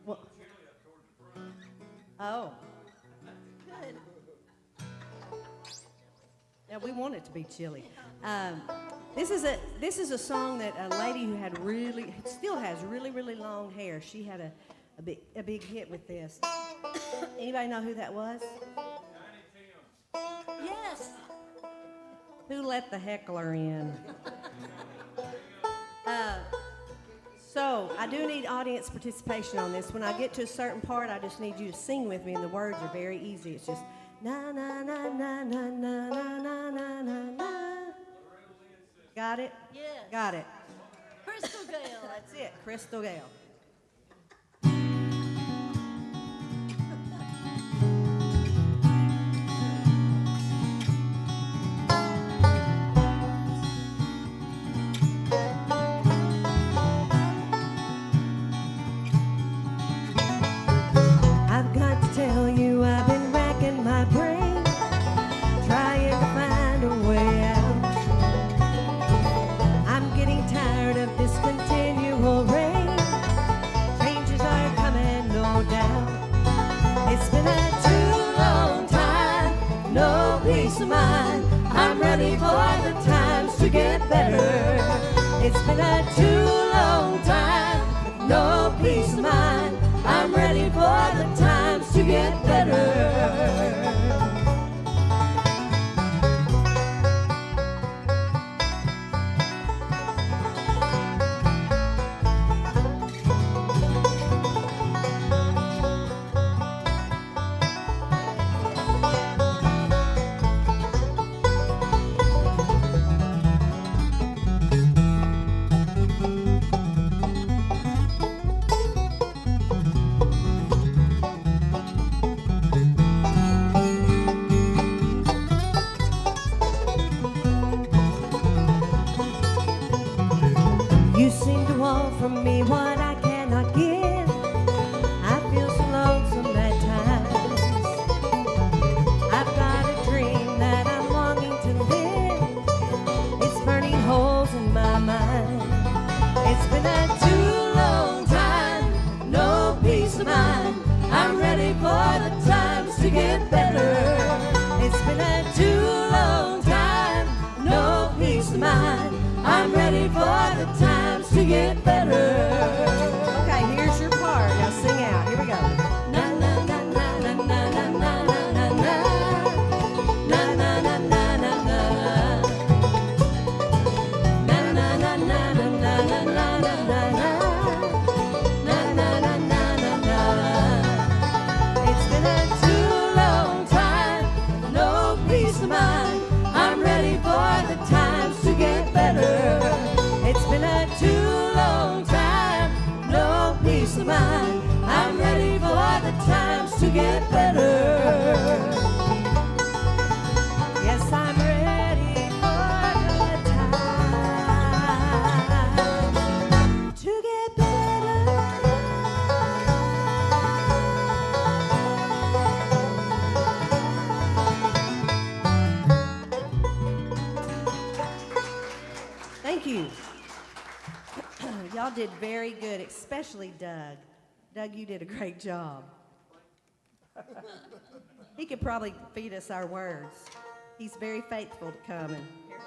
Well, oh, good. Yeah, we want it to be chilly. This is a song that a lady who had still has really long hair. She had a big hit with this. Anybody know who that was? Yes. Who let the heckler in? So I do need audience participation on this. When I get to a certain part, I just need you to sing with me, and the words are very easy. It's just na na na na na na na na na na na. Got it? Yes. Got it. Crystal Gale. That's it. Crystal Gale. I've got to tell you, I've been racking my brain, trying to find a way out. I'm getting tired of this continual rain. Changes are coming, no doubt. It's been a too long time, no peace of mind. I'm ready for the times to get better. It's been a too long time, no peace of mind. I'm ready for the times to get better. You seem to want from me what I cannot give. I feel so lonesome at times. I've got a dream that I'm longing to live. It's burning holes in my mind. It's been a too long time, no peace of mind. I'm ready for the times to get better. It's been a too long time, no peace of mind. I'm ready for the times to get better. Okay, here's your part. Now sing out. Here we go. Na na na na na na na na na na na na na na na na. Na na na na na na na na na na na. Na na na na na na. It's been a too long time, no peace of mind. I'm ready for the times to get better. It's been a too long time, no peace of mind. I'm ready for the times to get better. Yes, I'm ready for the times to get better. Thank you. Y'all did very good, especially Doug. Doug, you did a great job. He could probably feed us our words. He's very faithful to come and hear the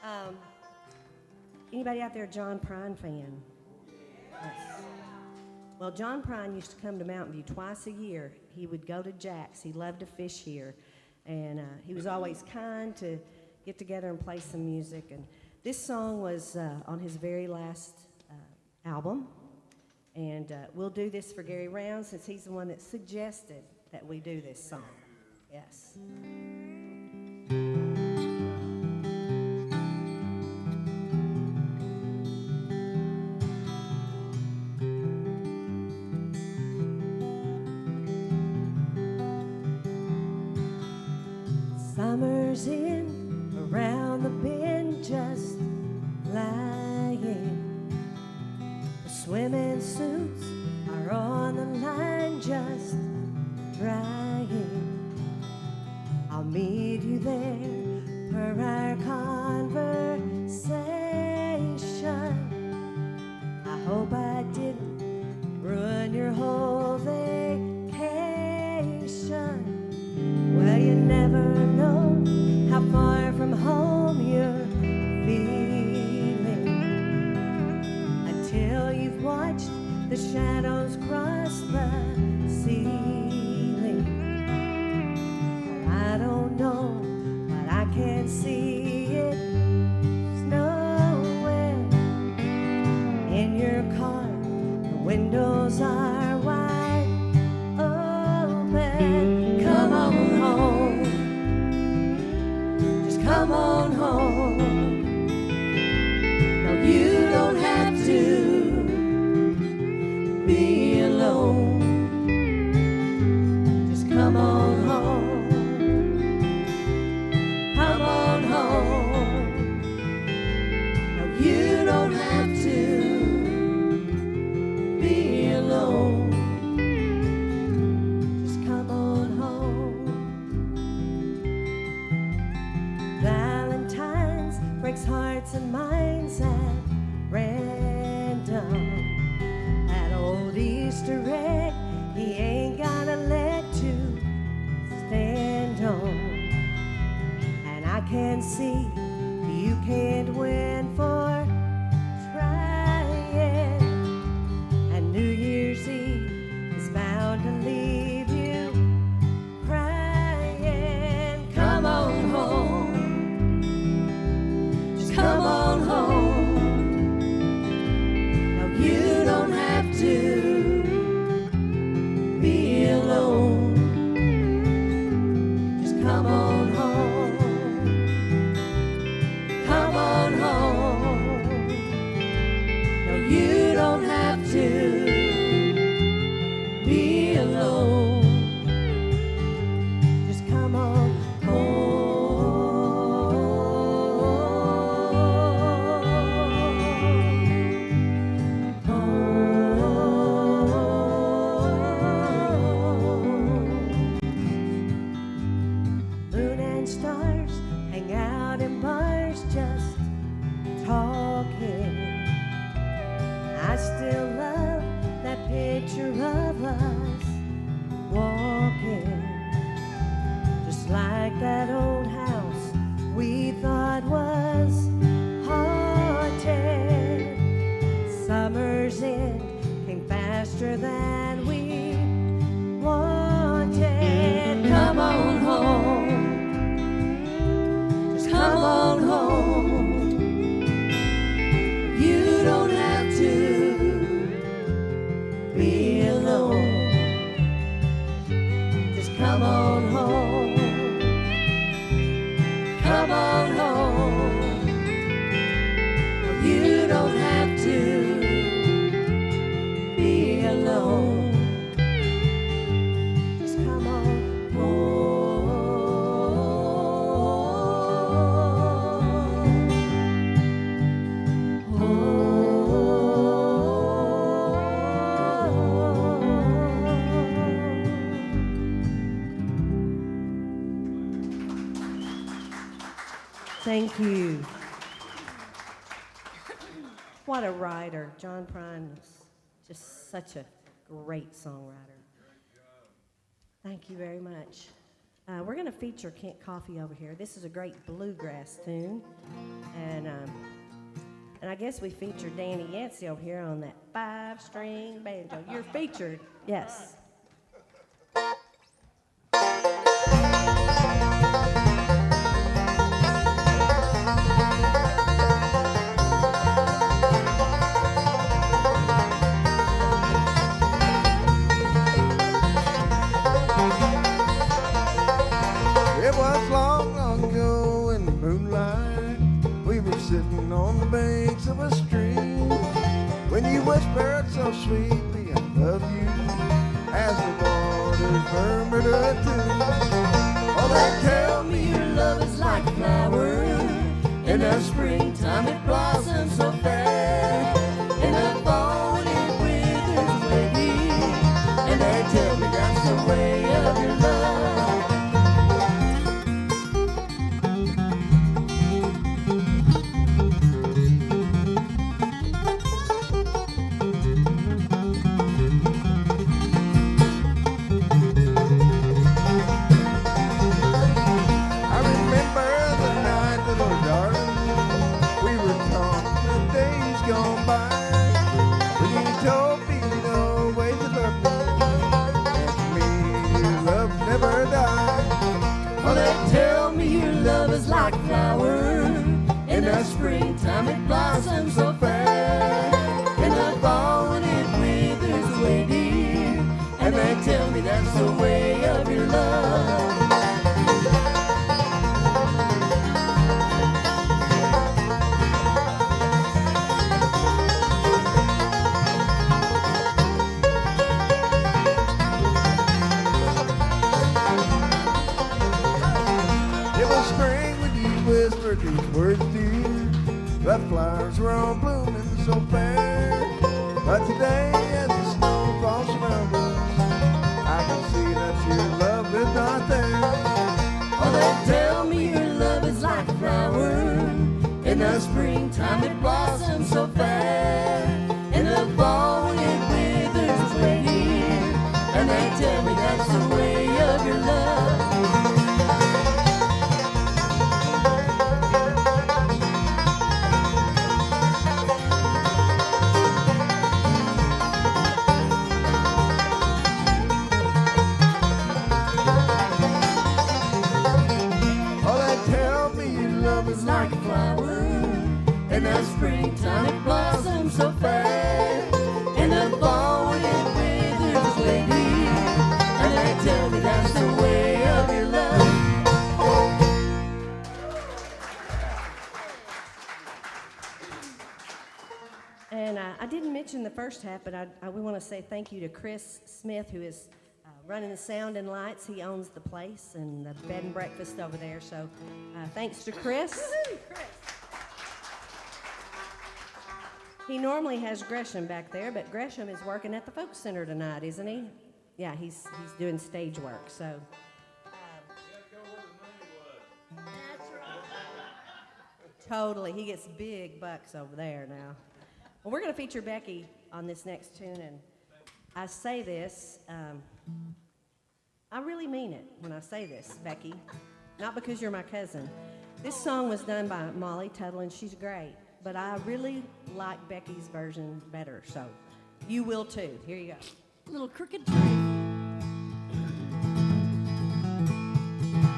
shows. Anybody out there a John Prine fan? Yes. Well, John Prine used to come to Mountain View twice a year. He would go to Jack's. He loved to fish here. And he was always kind to get together and play some music. And this song was on his very last album. And we'll do this for Gary Round since he's the one that suggested that we do this song. Yes. Summer's in, around the bend, just lying. The swimming suits are on the line, just drying. I'll meet you there per our conversation. hope I didn't ruin your whole vacation. Well, you never know how far from home you're feeling until you've watched the shadows cross the ceiling. Well, I don't know, but I can't see it snowing in your car. The windows are wide open. Come on home, just come on home. No, you don't have to be alone. Just come on home. Come on home. No, you don't have to be alone. Just come on home. Valentine's breaks hearts and minds at random. That old Easter egg, he ain't got a leg to stand on. And I can see you can't win for trying. And New Year's Eve is bound to leave you crying. Come on home, just come on home. No, you don't have to be alone. Just come on home. Come on home. No, you don't have to be alone. Just come on Moon and stars hang out in bars just talking. I still love that picture of us walking, just like that old house we thought was haunted. Summer's end came faster than we wanted. Come on home, just come on home. You don't have to be alone. Just come on home. Come on home. No, you don't have to be alone. Just come on Thank you. What a writer. John Prine was just such a great songwriter. Thank you very much. We're going to feature Kent Coffey over here. This is a great bluegrass tune. And I guess we featured Danny Yancey over here on that 5-string banjo. You're featured, yes. It was long, long ago in the moonlight. We were sitting on the banks of a stream when you whispered so sweetly, I love you, as the waters murmured a tune. Oh, they tell me your love is like a flower. In the springtime it blossoms so fair. In the fall when it withers away. And they tell me that's the way of your love. is like flower. In the springtime it blossoms so fair. In the fall when it withers away, dear. And they tell me that's the way of your love. These words, dear, the flowers were all blooming so fair. But today, as the snow falls around us, I can see that your love is not there. Oh, they tell me your love is like a flower. In the springtime it blossoms so fair. In the fall when it withers away, dear. And they tell me that's the way of your love. Like a flower. In the springtime it blossoms so fair. In the fall when it withers away, dear. And they tell me that's the way of your love. And I didn't mention the first half, but we want to say thank you to Chris Smith, who is running the sound and lights. He owns the place and the bed and breakfast over there. So thanks to Chris. Woo-hoo, Chris. He normally has Gresham back there, but Gresham is working at the Folk Center tonight, isn't he? Yeah, he's doing stage work. So. Totally, he gets big bucks over there now. Well, we're going to feature Becky on this next tune, and I say this. I really mean it when I say this, Becky. Not because you're my cousin. This song was done by Molly Tuttle, and she's great. But I really like Becky's version better, so you will too. Here you go. Little crooked tree.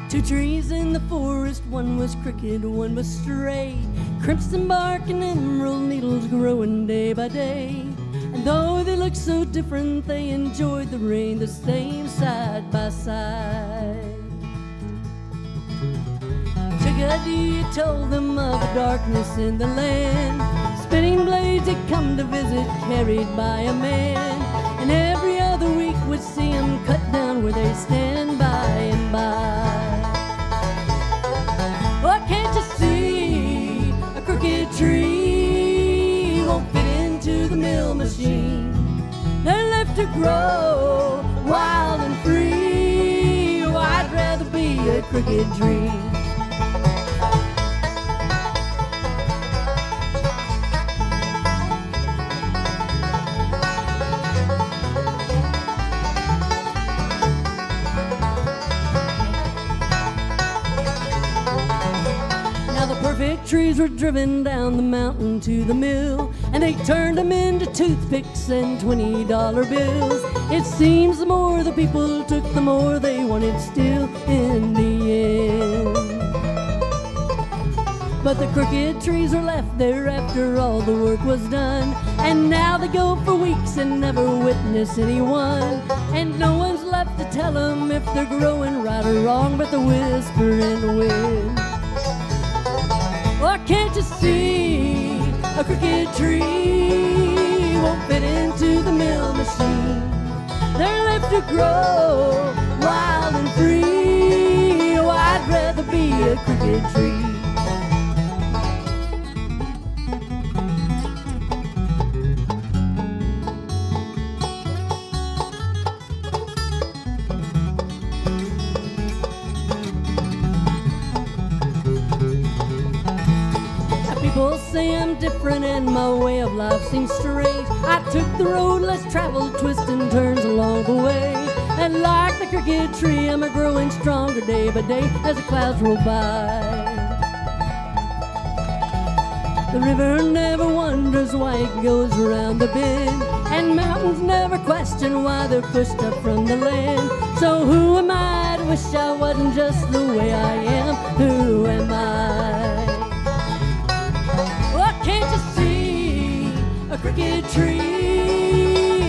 2 trees in the forest, one was crooked, one was straight. Crimson bark and emerald needles growing day by day. And though they looked so different, they enjoyed the rain the same side by side. Chickadee told them of the darkness in the land. Spinning blades had come to visit, carried by a man. And every other week would see him cut down where they stand by and by. Oh, can't you see a crooked tree won't fit into the mill machine? They're left to grow wild and free. Oh, I'd rather be a crooked tree. Perfect trees were driven down the mountain to the mill, and they turned them into toothpicks and $20 bills. It seems the more the people took, the more they wanted still in the end. But the crooked trees were left there after all the work was done, and now they go for weeks and never witness anyone. And no one's left to tell them if they're growing right or wrong but the whispering wind. Oh, can't you see a crooked tree won't fit into the mill machine? They're left to grow wild and free. Oh, I'd rather be a crooked tree. People say I'm different and my way of life seems strange. I took the road less traveled, twists and turns along the way. And like the crooked tree, I'm a growing stronger day by day as the clouds roll by. The river never wonders why it goes around the bend, and mountains never question why they're pushed up from the land. So who am I to wish I wasn't just the way I am? Who am I crooked tree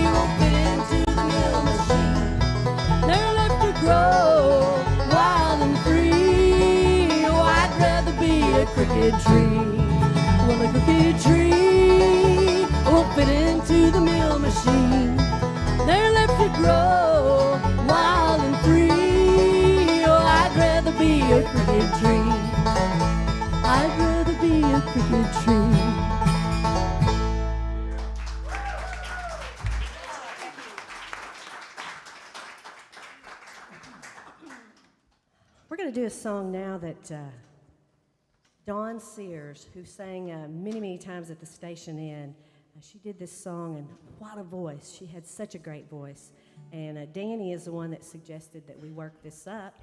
won't fit into the mill machine. They're left to grow wild and free. Oh, I'd rather be a crooked tree. Well, a crooked tree won't fit into the mill machine. They're left to grow wild and free. Oh, I'd rather be a crooked tree. I'd rather be a crooked tree. We're going to do a song now that Dawn Sears, who sang many, many times at the station inn, she did this song, and what a voice. She had such a great voice. And Danny is the one that suggested that we work this up.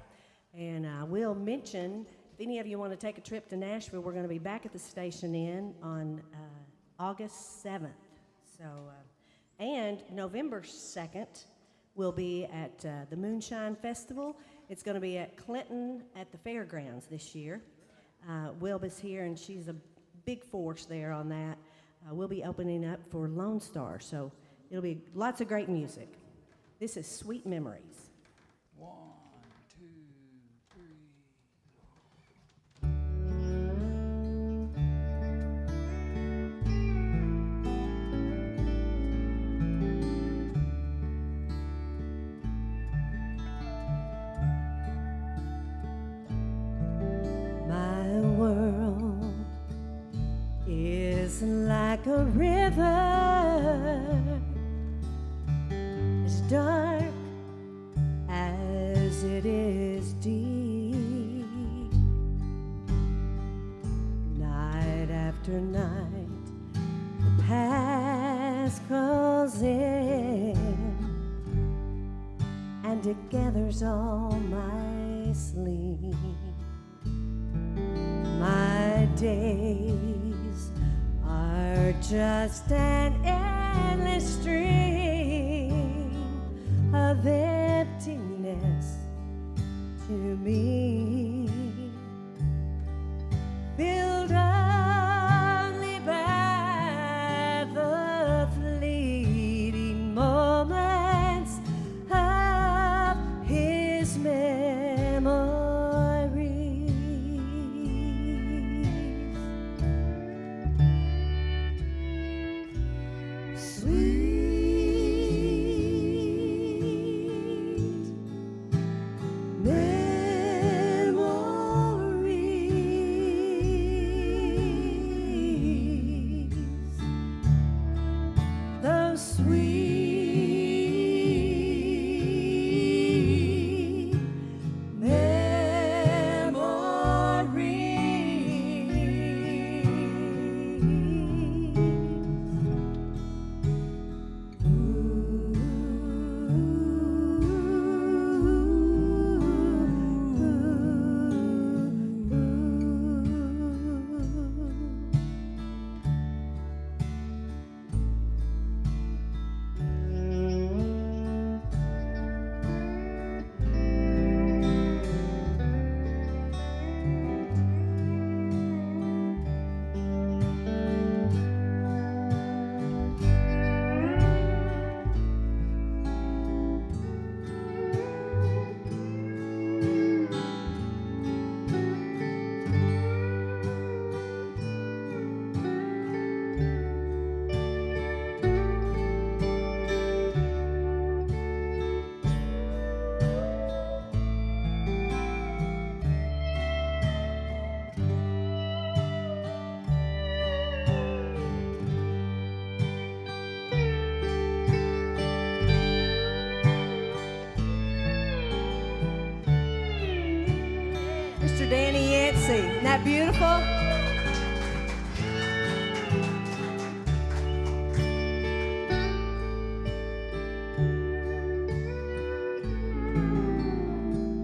And I will mention, if any of you want to take a trip to Nashville, we're going to be back at the station inn on August 7th. So, and November 2nd, we'll be at the Moonshine Festival. It's going to be at Clinton at the fairgrounds this year. Wilba's here, and she's a big force there on that. We'll be opening up for Lone Star, so it'll be lots of great music. This is Sweet Memories. 1, 2, 3. My world is like a river, as dark as it is deep. Night after night, the past crawls in, and it gathers all my sleep. My days are just an endless stream of emptiness to me, filled only by the fleeting moments of his memory. Mr. Danny Yancey, isn't that beautiful?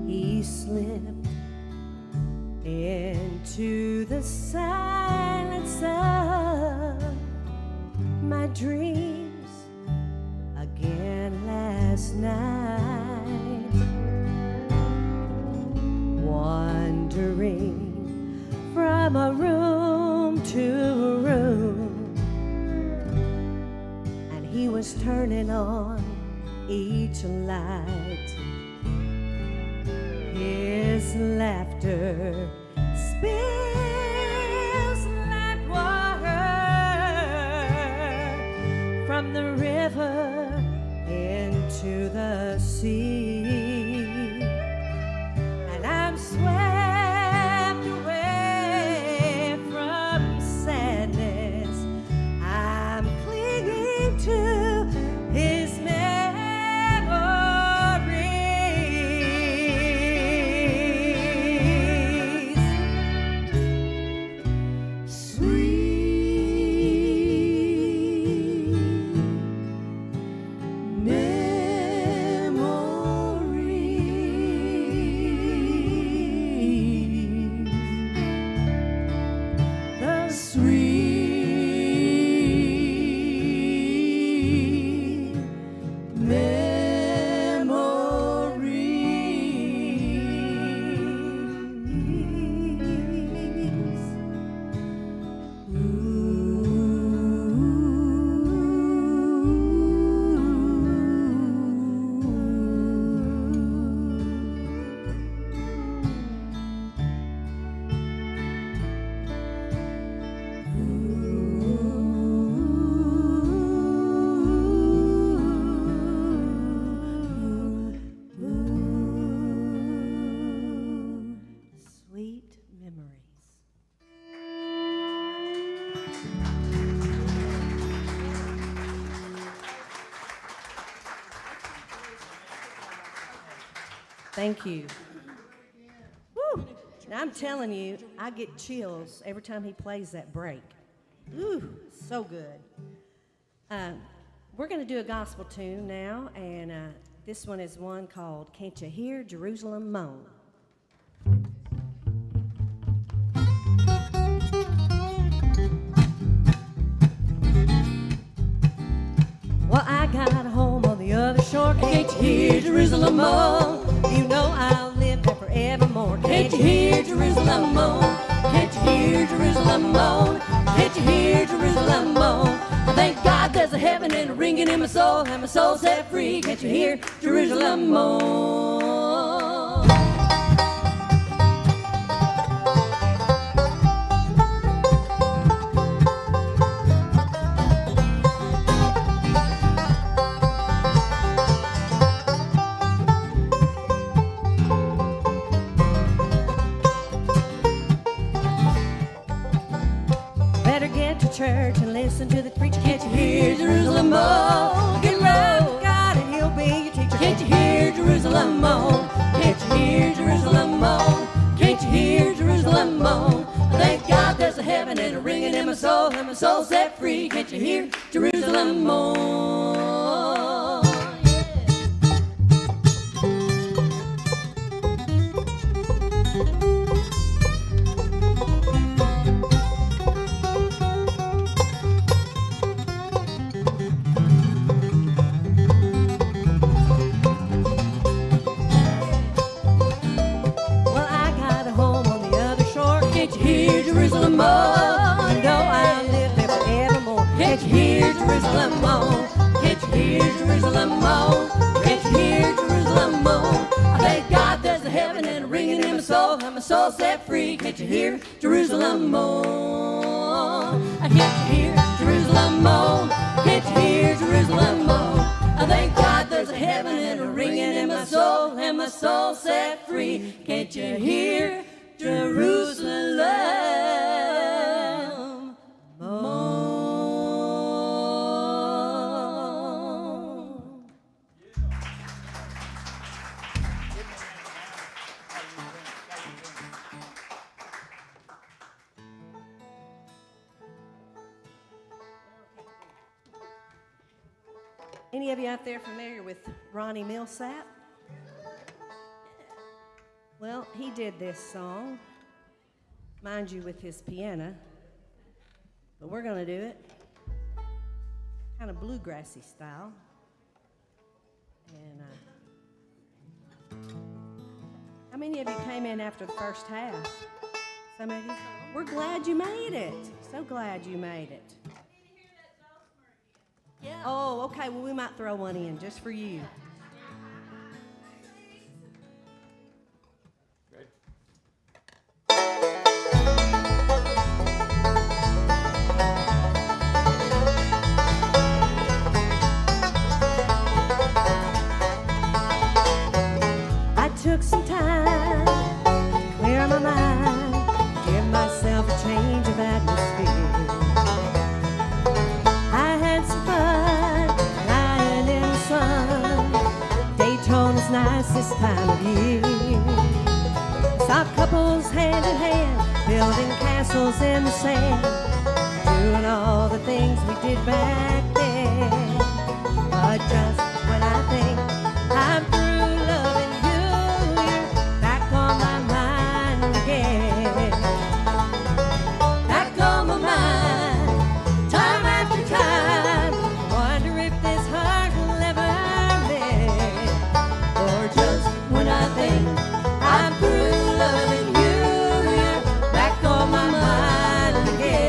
He slipped into the silence of my dreams again last night, wandering from a room to a room, turning on each light. His laughter spills like water from the river into the sea, and I'm swept away from sadness. I'm clinging to his Thank you. Woo. Now, I'm telling you, I get chills every time he plays that break. Ooh, so good. We're going to do a gospel tune now, and this one is one called Can't You Hear Jerusalem Moan? Well, I got a home on the other shore. Can't you hear Jerusalem moan? You know I'll live there forevermore. Can't you hear Jerusalem moan? Can't you hear Jerusalem moan? Can't you hear Jerusalem moan? Thank God there's a heaven and a ringing in my soul, and my soul set free. Can't you hear Jerusalem moan? Church and listen to the preacher. Can't you hear Jerusalem moan? Get right with God and he'll be your teacher. Can't you hear Jerusalem moan? Can't you hear Jerusalem moan? Can't you hear Jerusalem moan? Thank God there's a heaven and a ringing in my soul, and my soul set free. Can't you hear Jerusalem moan? Jerusalem moan, you know I'll live there forevermore. Can't you hear Jerusalem moan? Can't you hear Jerusalem moan? Can't you hear Jerusalem moan? I thank God there's a heaven and a ringing in my soul, and my soul set free. Can't you hear Jerusalem moan? I can't you hear Jerusalem moan? Can't you hear Jerusalem moan? I thank God there's a heaven and a ringing in my soul, and my soul set free. Can't you hear Jerusalem moan? Any of you out there familiar with Ronnie Millsap? Well, he did this song, mind you, with his piano, but we're going to do it kind of bluegrassy style. And how many of you came in after the first half? Some of you? We're glad you made it. So glad you made it. Oh, okay. Well, we might throw one in just for you. I took some time to clear my mind, give myself a change of atmosphere. I had some fun lying in the sun, Daytona's nice this time of year. Saw couples hand in hand, building castles in the sand, doing all the things we did back then. But just when I think I'm through loving you, you're back on my mind again. Back on my mind, time after time. Wonder if this heart will ever mend. Or just when I think I'm through loving you, you're back on my mind again.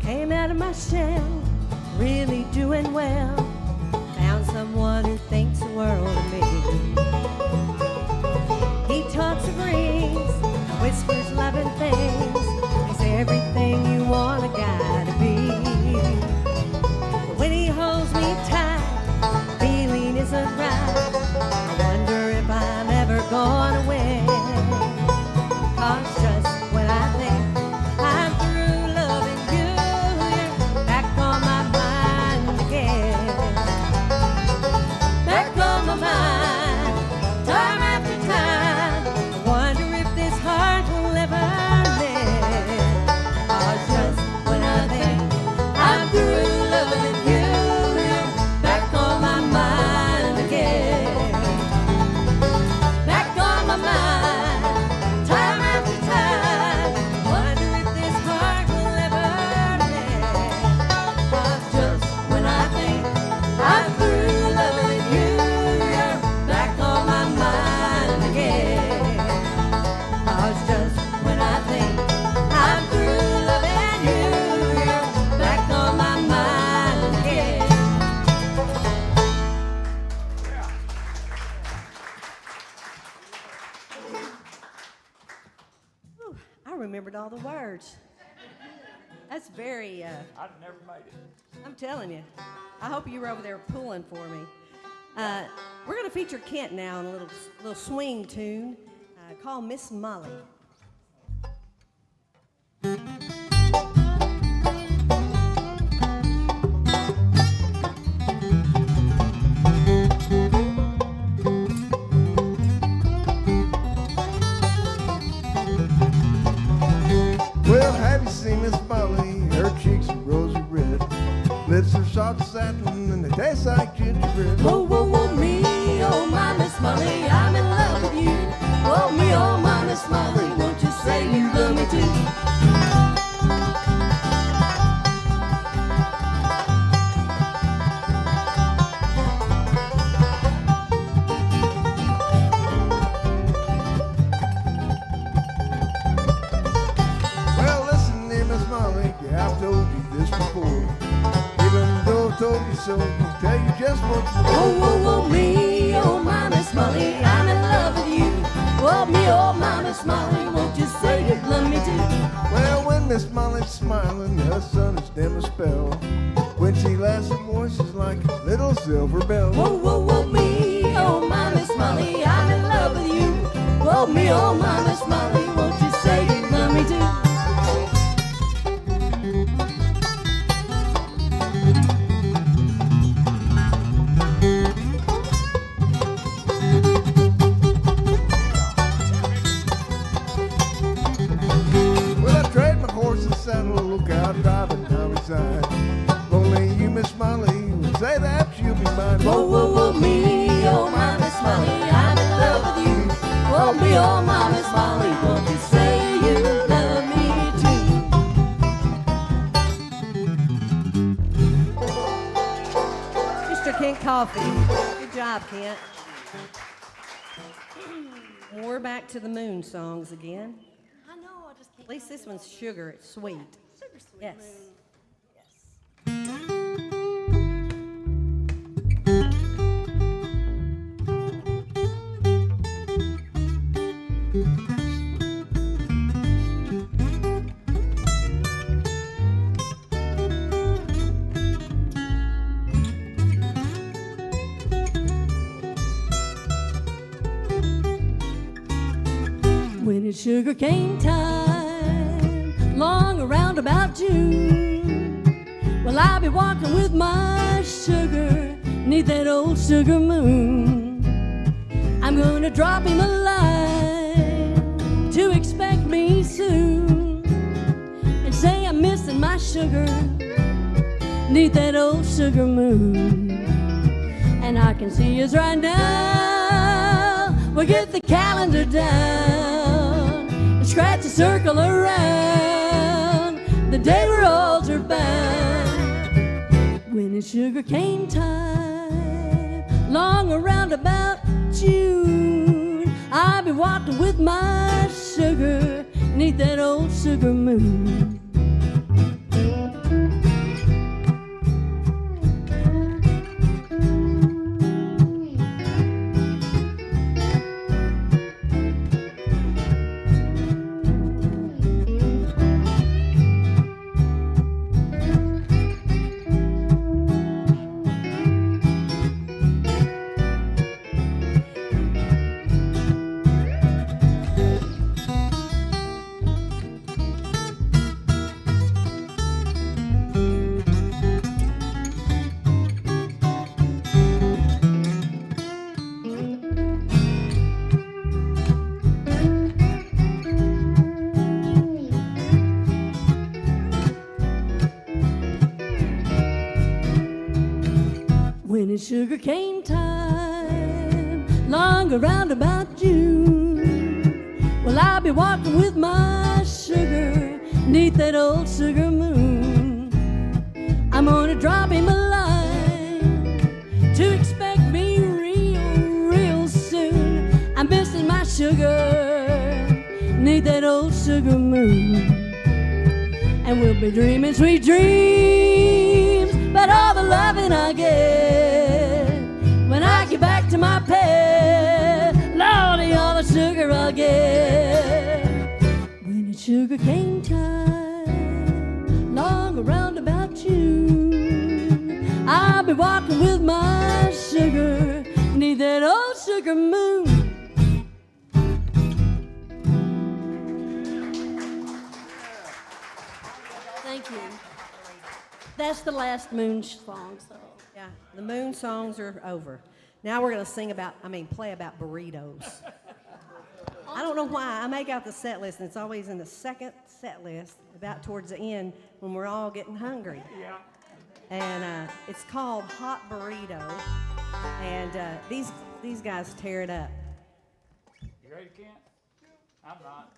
Came out of my shell, really doing well. Found someone who thinks the world of me. He talks of rings, whispers loving things. He's everything you want a guy to be. But when he holds me tight, feeling isn't right. I wonder if I'm ever gonna win. 'Cause just when I think I'm through loving you, you're back on my mind again. Back on my mind, time after time. I wonder if this heart will ever mend. 'Cause just when I think I'm through loving you, you're back on my mind again. Back on my mind, time after time. Wonder if this heart will ever mend. 'Cause just when I think I'm through loving you, you're back on my mind again. 'Cause just when I think I'm through loving you, you're back on my mind again. Whew, I remembered all the words. That's very, I've never made it. I'm telling you. I hope you were over there pulling for me. We're going to feature Kent now in a little swing tune called Miss Molly. Well, have you seen Miss Molly? Her cheeks are rosy red, lips are soft as satin, and they taste like gingerbread. Whoa, whoa, whoa, me, oh my Miss Molly, I'm in love with you. Oh me, oh my Miss Molly, won't you say you love me too? Well, listen there, Miss Molly, yeah, I've told you this before. Even though I've told you so, I'll tell you just once more. Oh, whoa, whoa, me, oh my Miss Molly, I'm in love with you. Oh me, oh my Miss Molly, won't you say you love me too? Well, when Miss Molly's smiling, her sun is dim a spell. When she laughs, her voice is like a little silver bell. Whoa, whoa, whoa, me, oh my Miss Molly, I'm in love with you. Oh me, oh my Miss Molly, won't you say you love me too? Kent Coffey. Good job, Kent. We're back to the moon songs again. I know, I just can't. At least this one's sugar. It's sweet. Sugar sweet Yes. moon. When it's sugar cane time, long around about June, well, I'll be walking with my sugar neath that old sugar moon. I'm gonna drop him a line to expect me soon and say I'm missing my sugar neath that old sugar moon. And I can see us right now. We'll get the calendar down and scratch a circle around the day we're altar bound. When it's sugar cane time, long around about June, I'll be walking with my sugar neath that old sugar moon. When it's sugar cane time, long around about June, well, I'll be walking with my sugar neath that old sugar moon. I'm gonna drop him a line to expect me real soon. I'm missing my sugar neath that old sugar moon. And we'll be dreaming sweet dreams about all the loving I get when I get back to my pet. Lordy, all the sugar I'll get. When it's sugar cane time, long around about June, I'll be walking with my sugar neath that old sugar moon. Thank you. That's the last moon song, so. Yeah, the moon songs are over. Now we're going to play about burritos. I don't know why. I make out the set list, and it's always in the second set list, about towards the end, when we're all getting hungry. Yeah. And it's called Hot Burrito, and these guys tear it up. You ready, Kent? I'm not.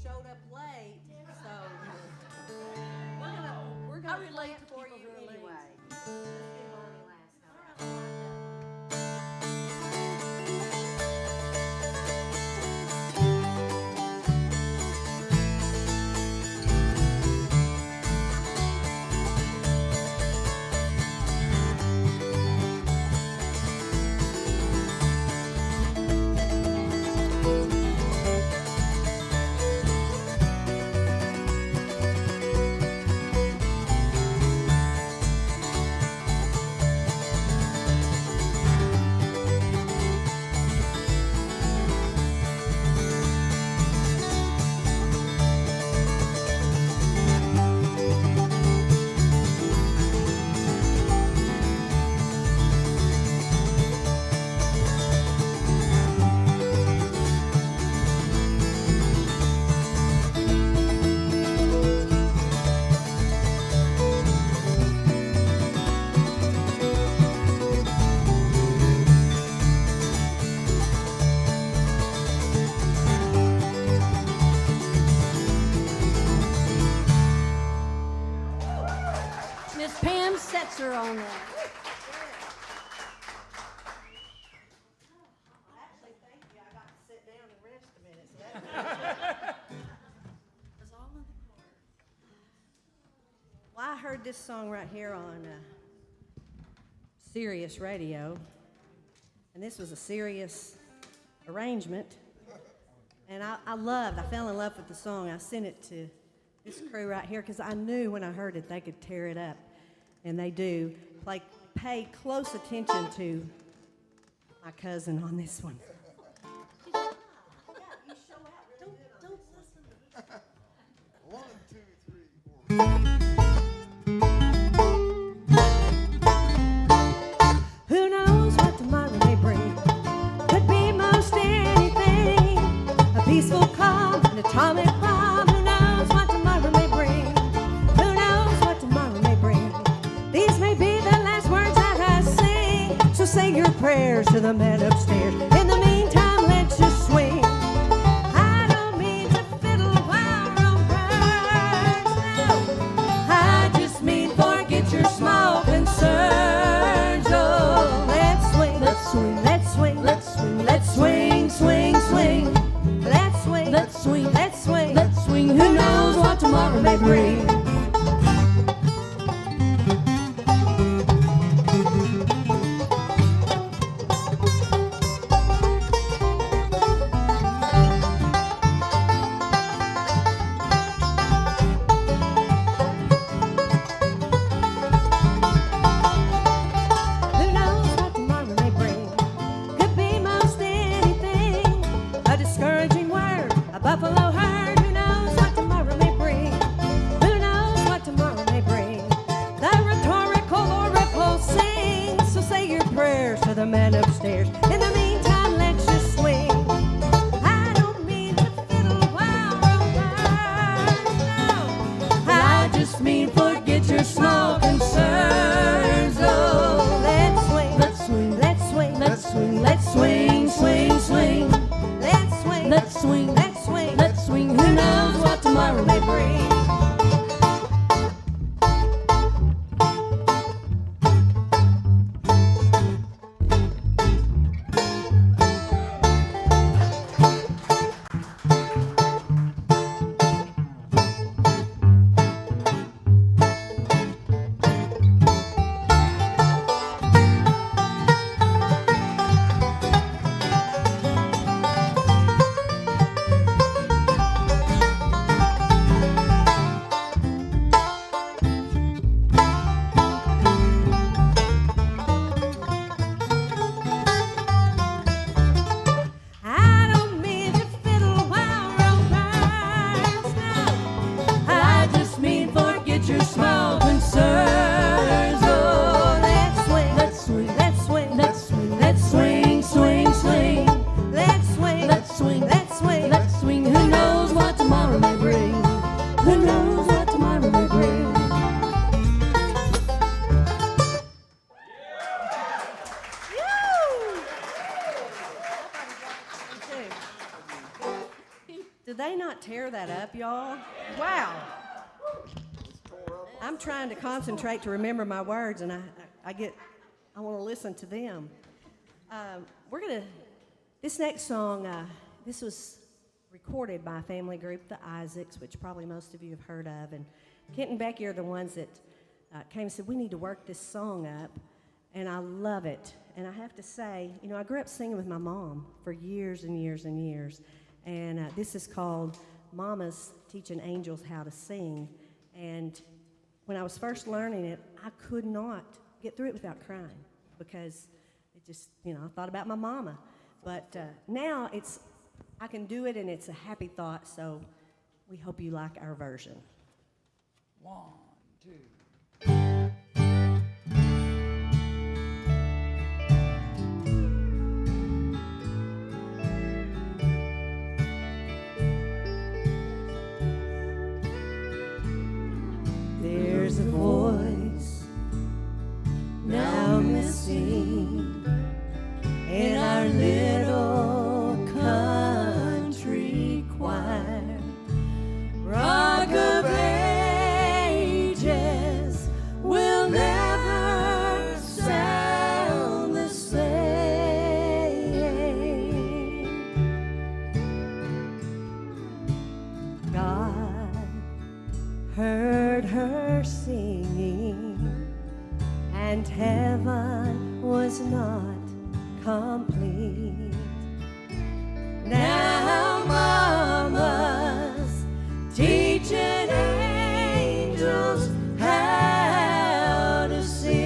showed up late, so we're gonna relate for you anyway. Let's do Bonnie last time. Miss Pam Setser on that. Actually, thank you. I got to sit down and rest a minute. So that's all in the chorus. Well, I heard this song right here on Sirius Radio, and this was a serious arrangement. And I fell in love with the song. I sent it to this crew right here because I knew when I heard it they could tear it up, and they do. Pay close attention to my cousin on this one. Don't listen. 1, 2, 3, 4. Who knows what tomorrow may bring? Could be most anything. A peaceful calm, an atomic bomb. Who knows what tomorrow may bring? Who knows what tomorrow may bring? These may be the last words that I sing. So say your prayers to the man upstairs. In the meantime, let's just swing. I don't mean to fiddle while Rome burns. No, I just mean forget your small concerns. Oh, let's swing, let's swing, let's swing, let's swing, let's swing, swing, swing. Let's swing, let's swing, let's swing, let's swing. Who knows what tomorrow may bring? Did they not tear that up, y'all? Wow. I'm trying to concentrate to remember my words, and I want to listen to them. This next song, this was recorded by a family group, the Isaacs, which probably most of you have heard of, and Kent and Beci are the ones that came and said, we need to work this song up, and I love it. And I have to say, you know, I grew up singing with my mom for years and years and years, and this is called Mama's Teaching Angels How to Sing. And when I was first learning it, I could not get through it without crying because it just, you know, I thought about my mama. But now I can do it, and it's a happy thought, so we hope you like our version. 1, 2. There's a voice now missing in our little country choir. Rock of Ages will never sound the same. God heard her singing, and heaven was not complete. Now Mama's teaching angels how to sing.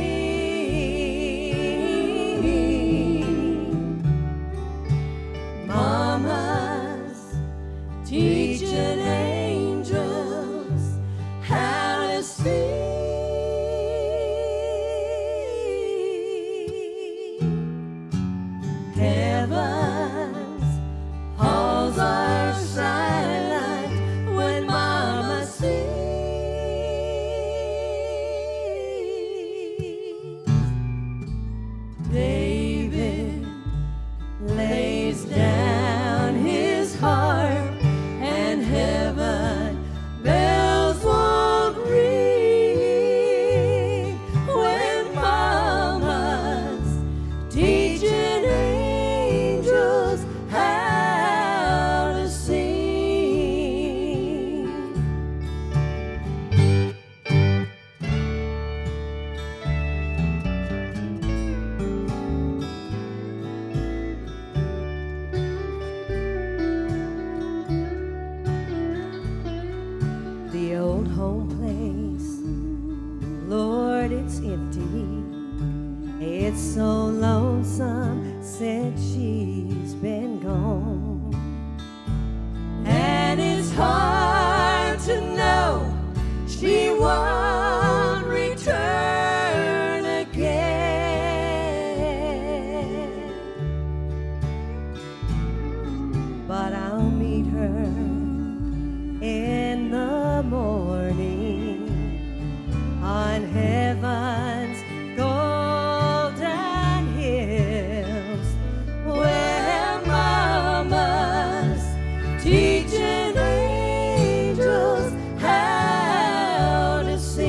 Mama's teaching angels how to sing. Heaven's halls are silent when Mama sings. David lays down his harp, and heaven bells won't ring when Mama's teaching angels how to sing. The old home place, Lord, it's empty. It's so lonesome since she's been gone. And it's hard to know she won't return again. But I'll meet her in the morning on heaven's golden hills, where Mama's teaching angels how to sing.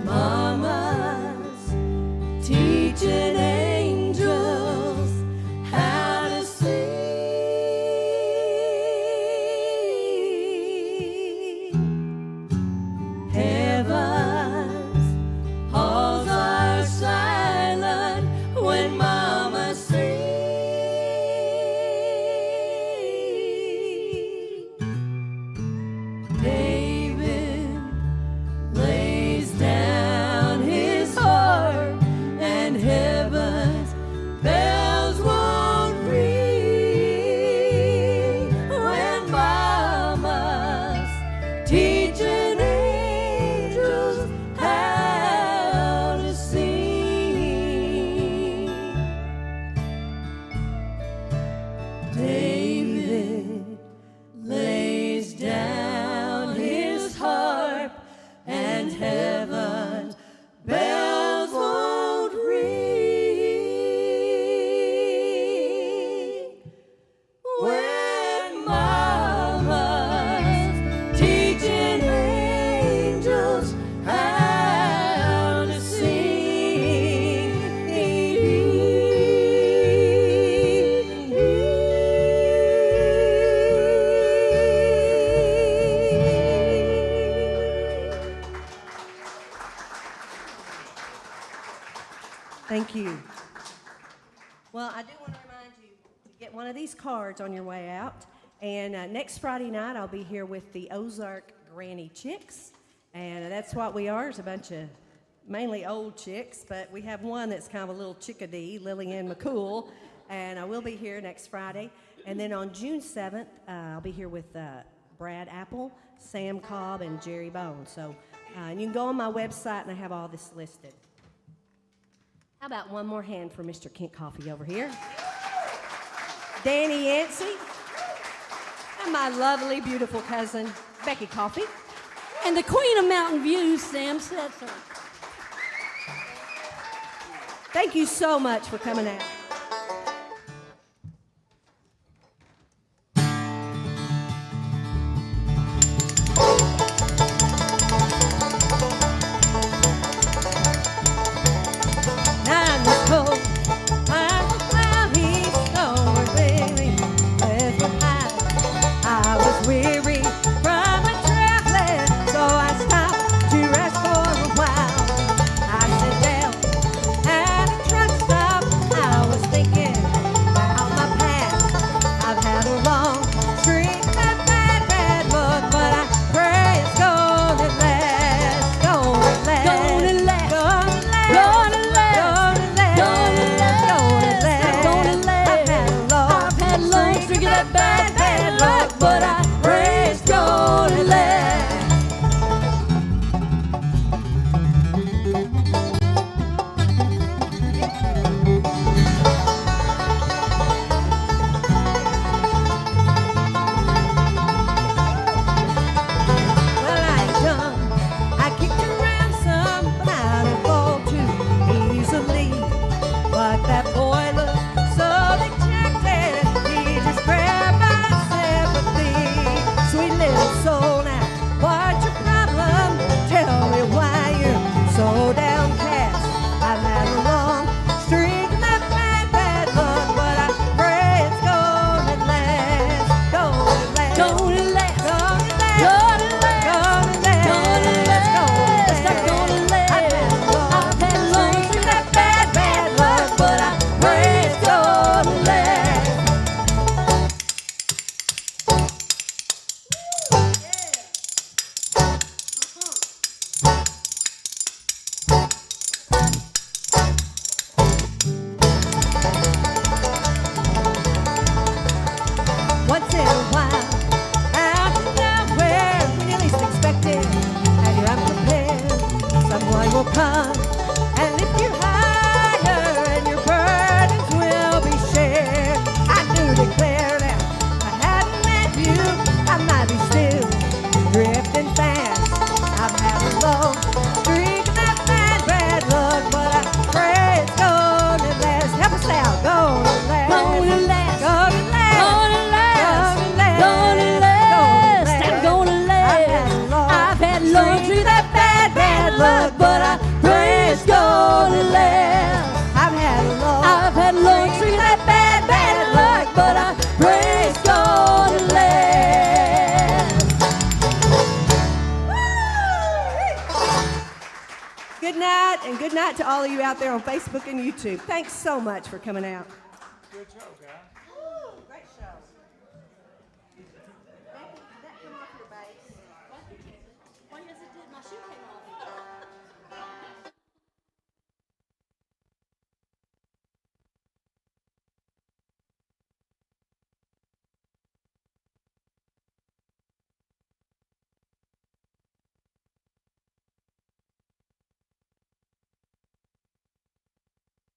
Mama's teaching angels how to sing. Thank you. Well, I do want to remind you to get one of these cards on your way out. And next Friday night, I'll be here with the Ozark Granny Chicks. And that's what we are. It's a bunch of mainly old chicks, but we have one that's kind of a little chickadee, Lillian McCool. And I will be here next Friday. And then on June 7th, I'll be here with Brad Apple, Sam Cobb, and Jerry Bone. So you can go on my website, and I have all this listed. How about one more hand for Mr. Kent Coffey over here? Danny Yancey. And my lovely, beautiful cousin, Beci Coffey. And the Queen of Mountain View, Pam Setser. Thank you so much for coming out. To all of you out there on Facebook and YouTube. Thanks so much for coming out. Good show, guys.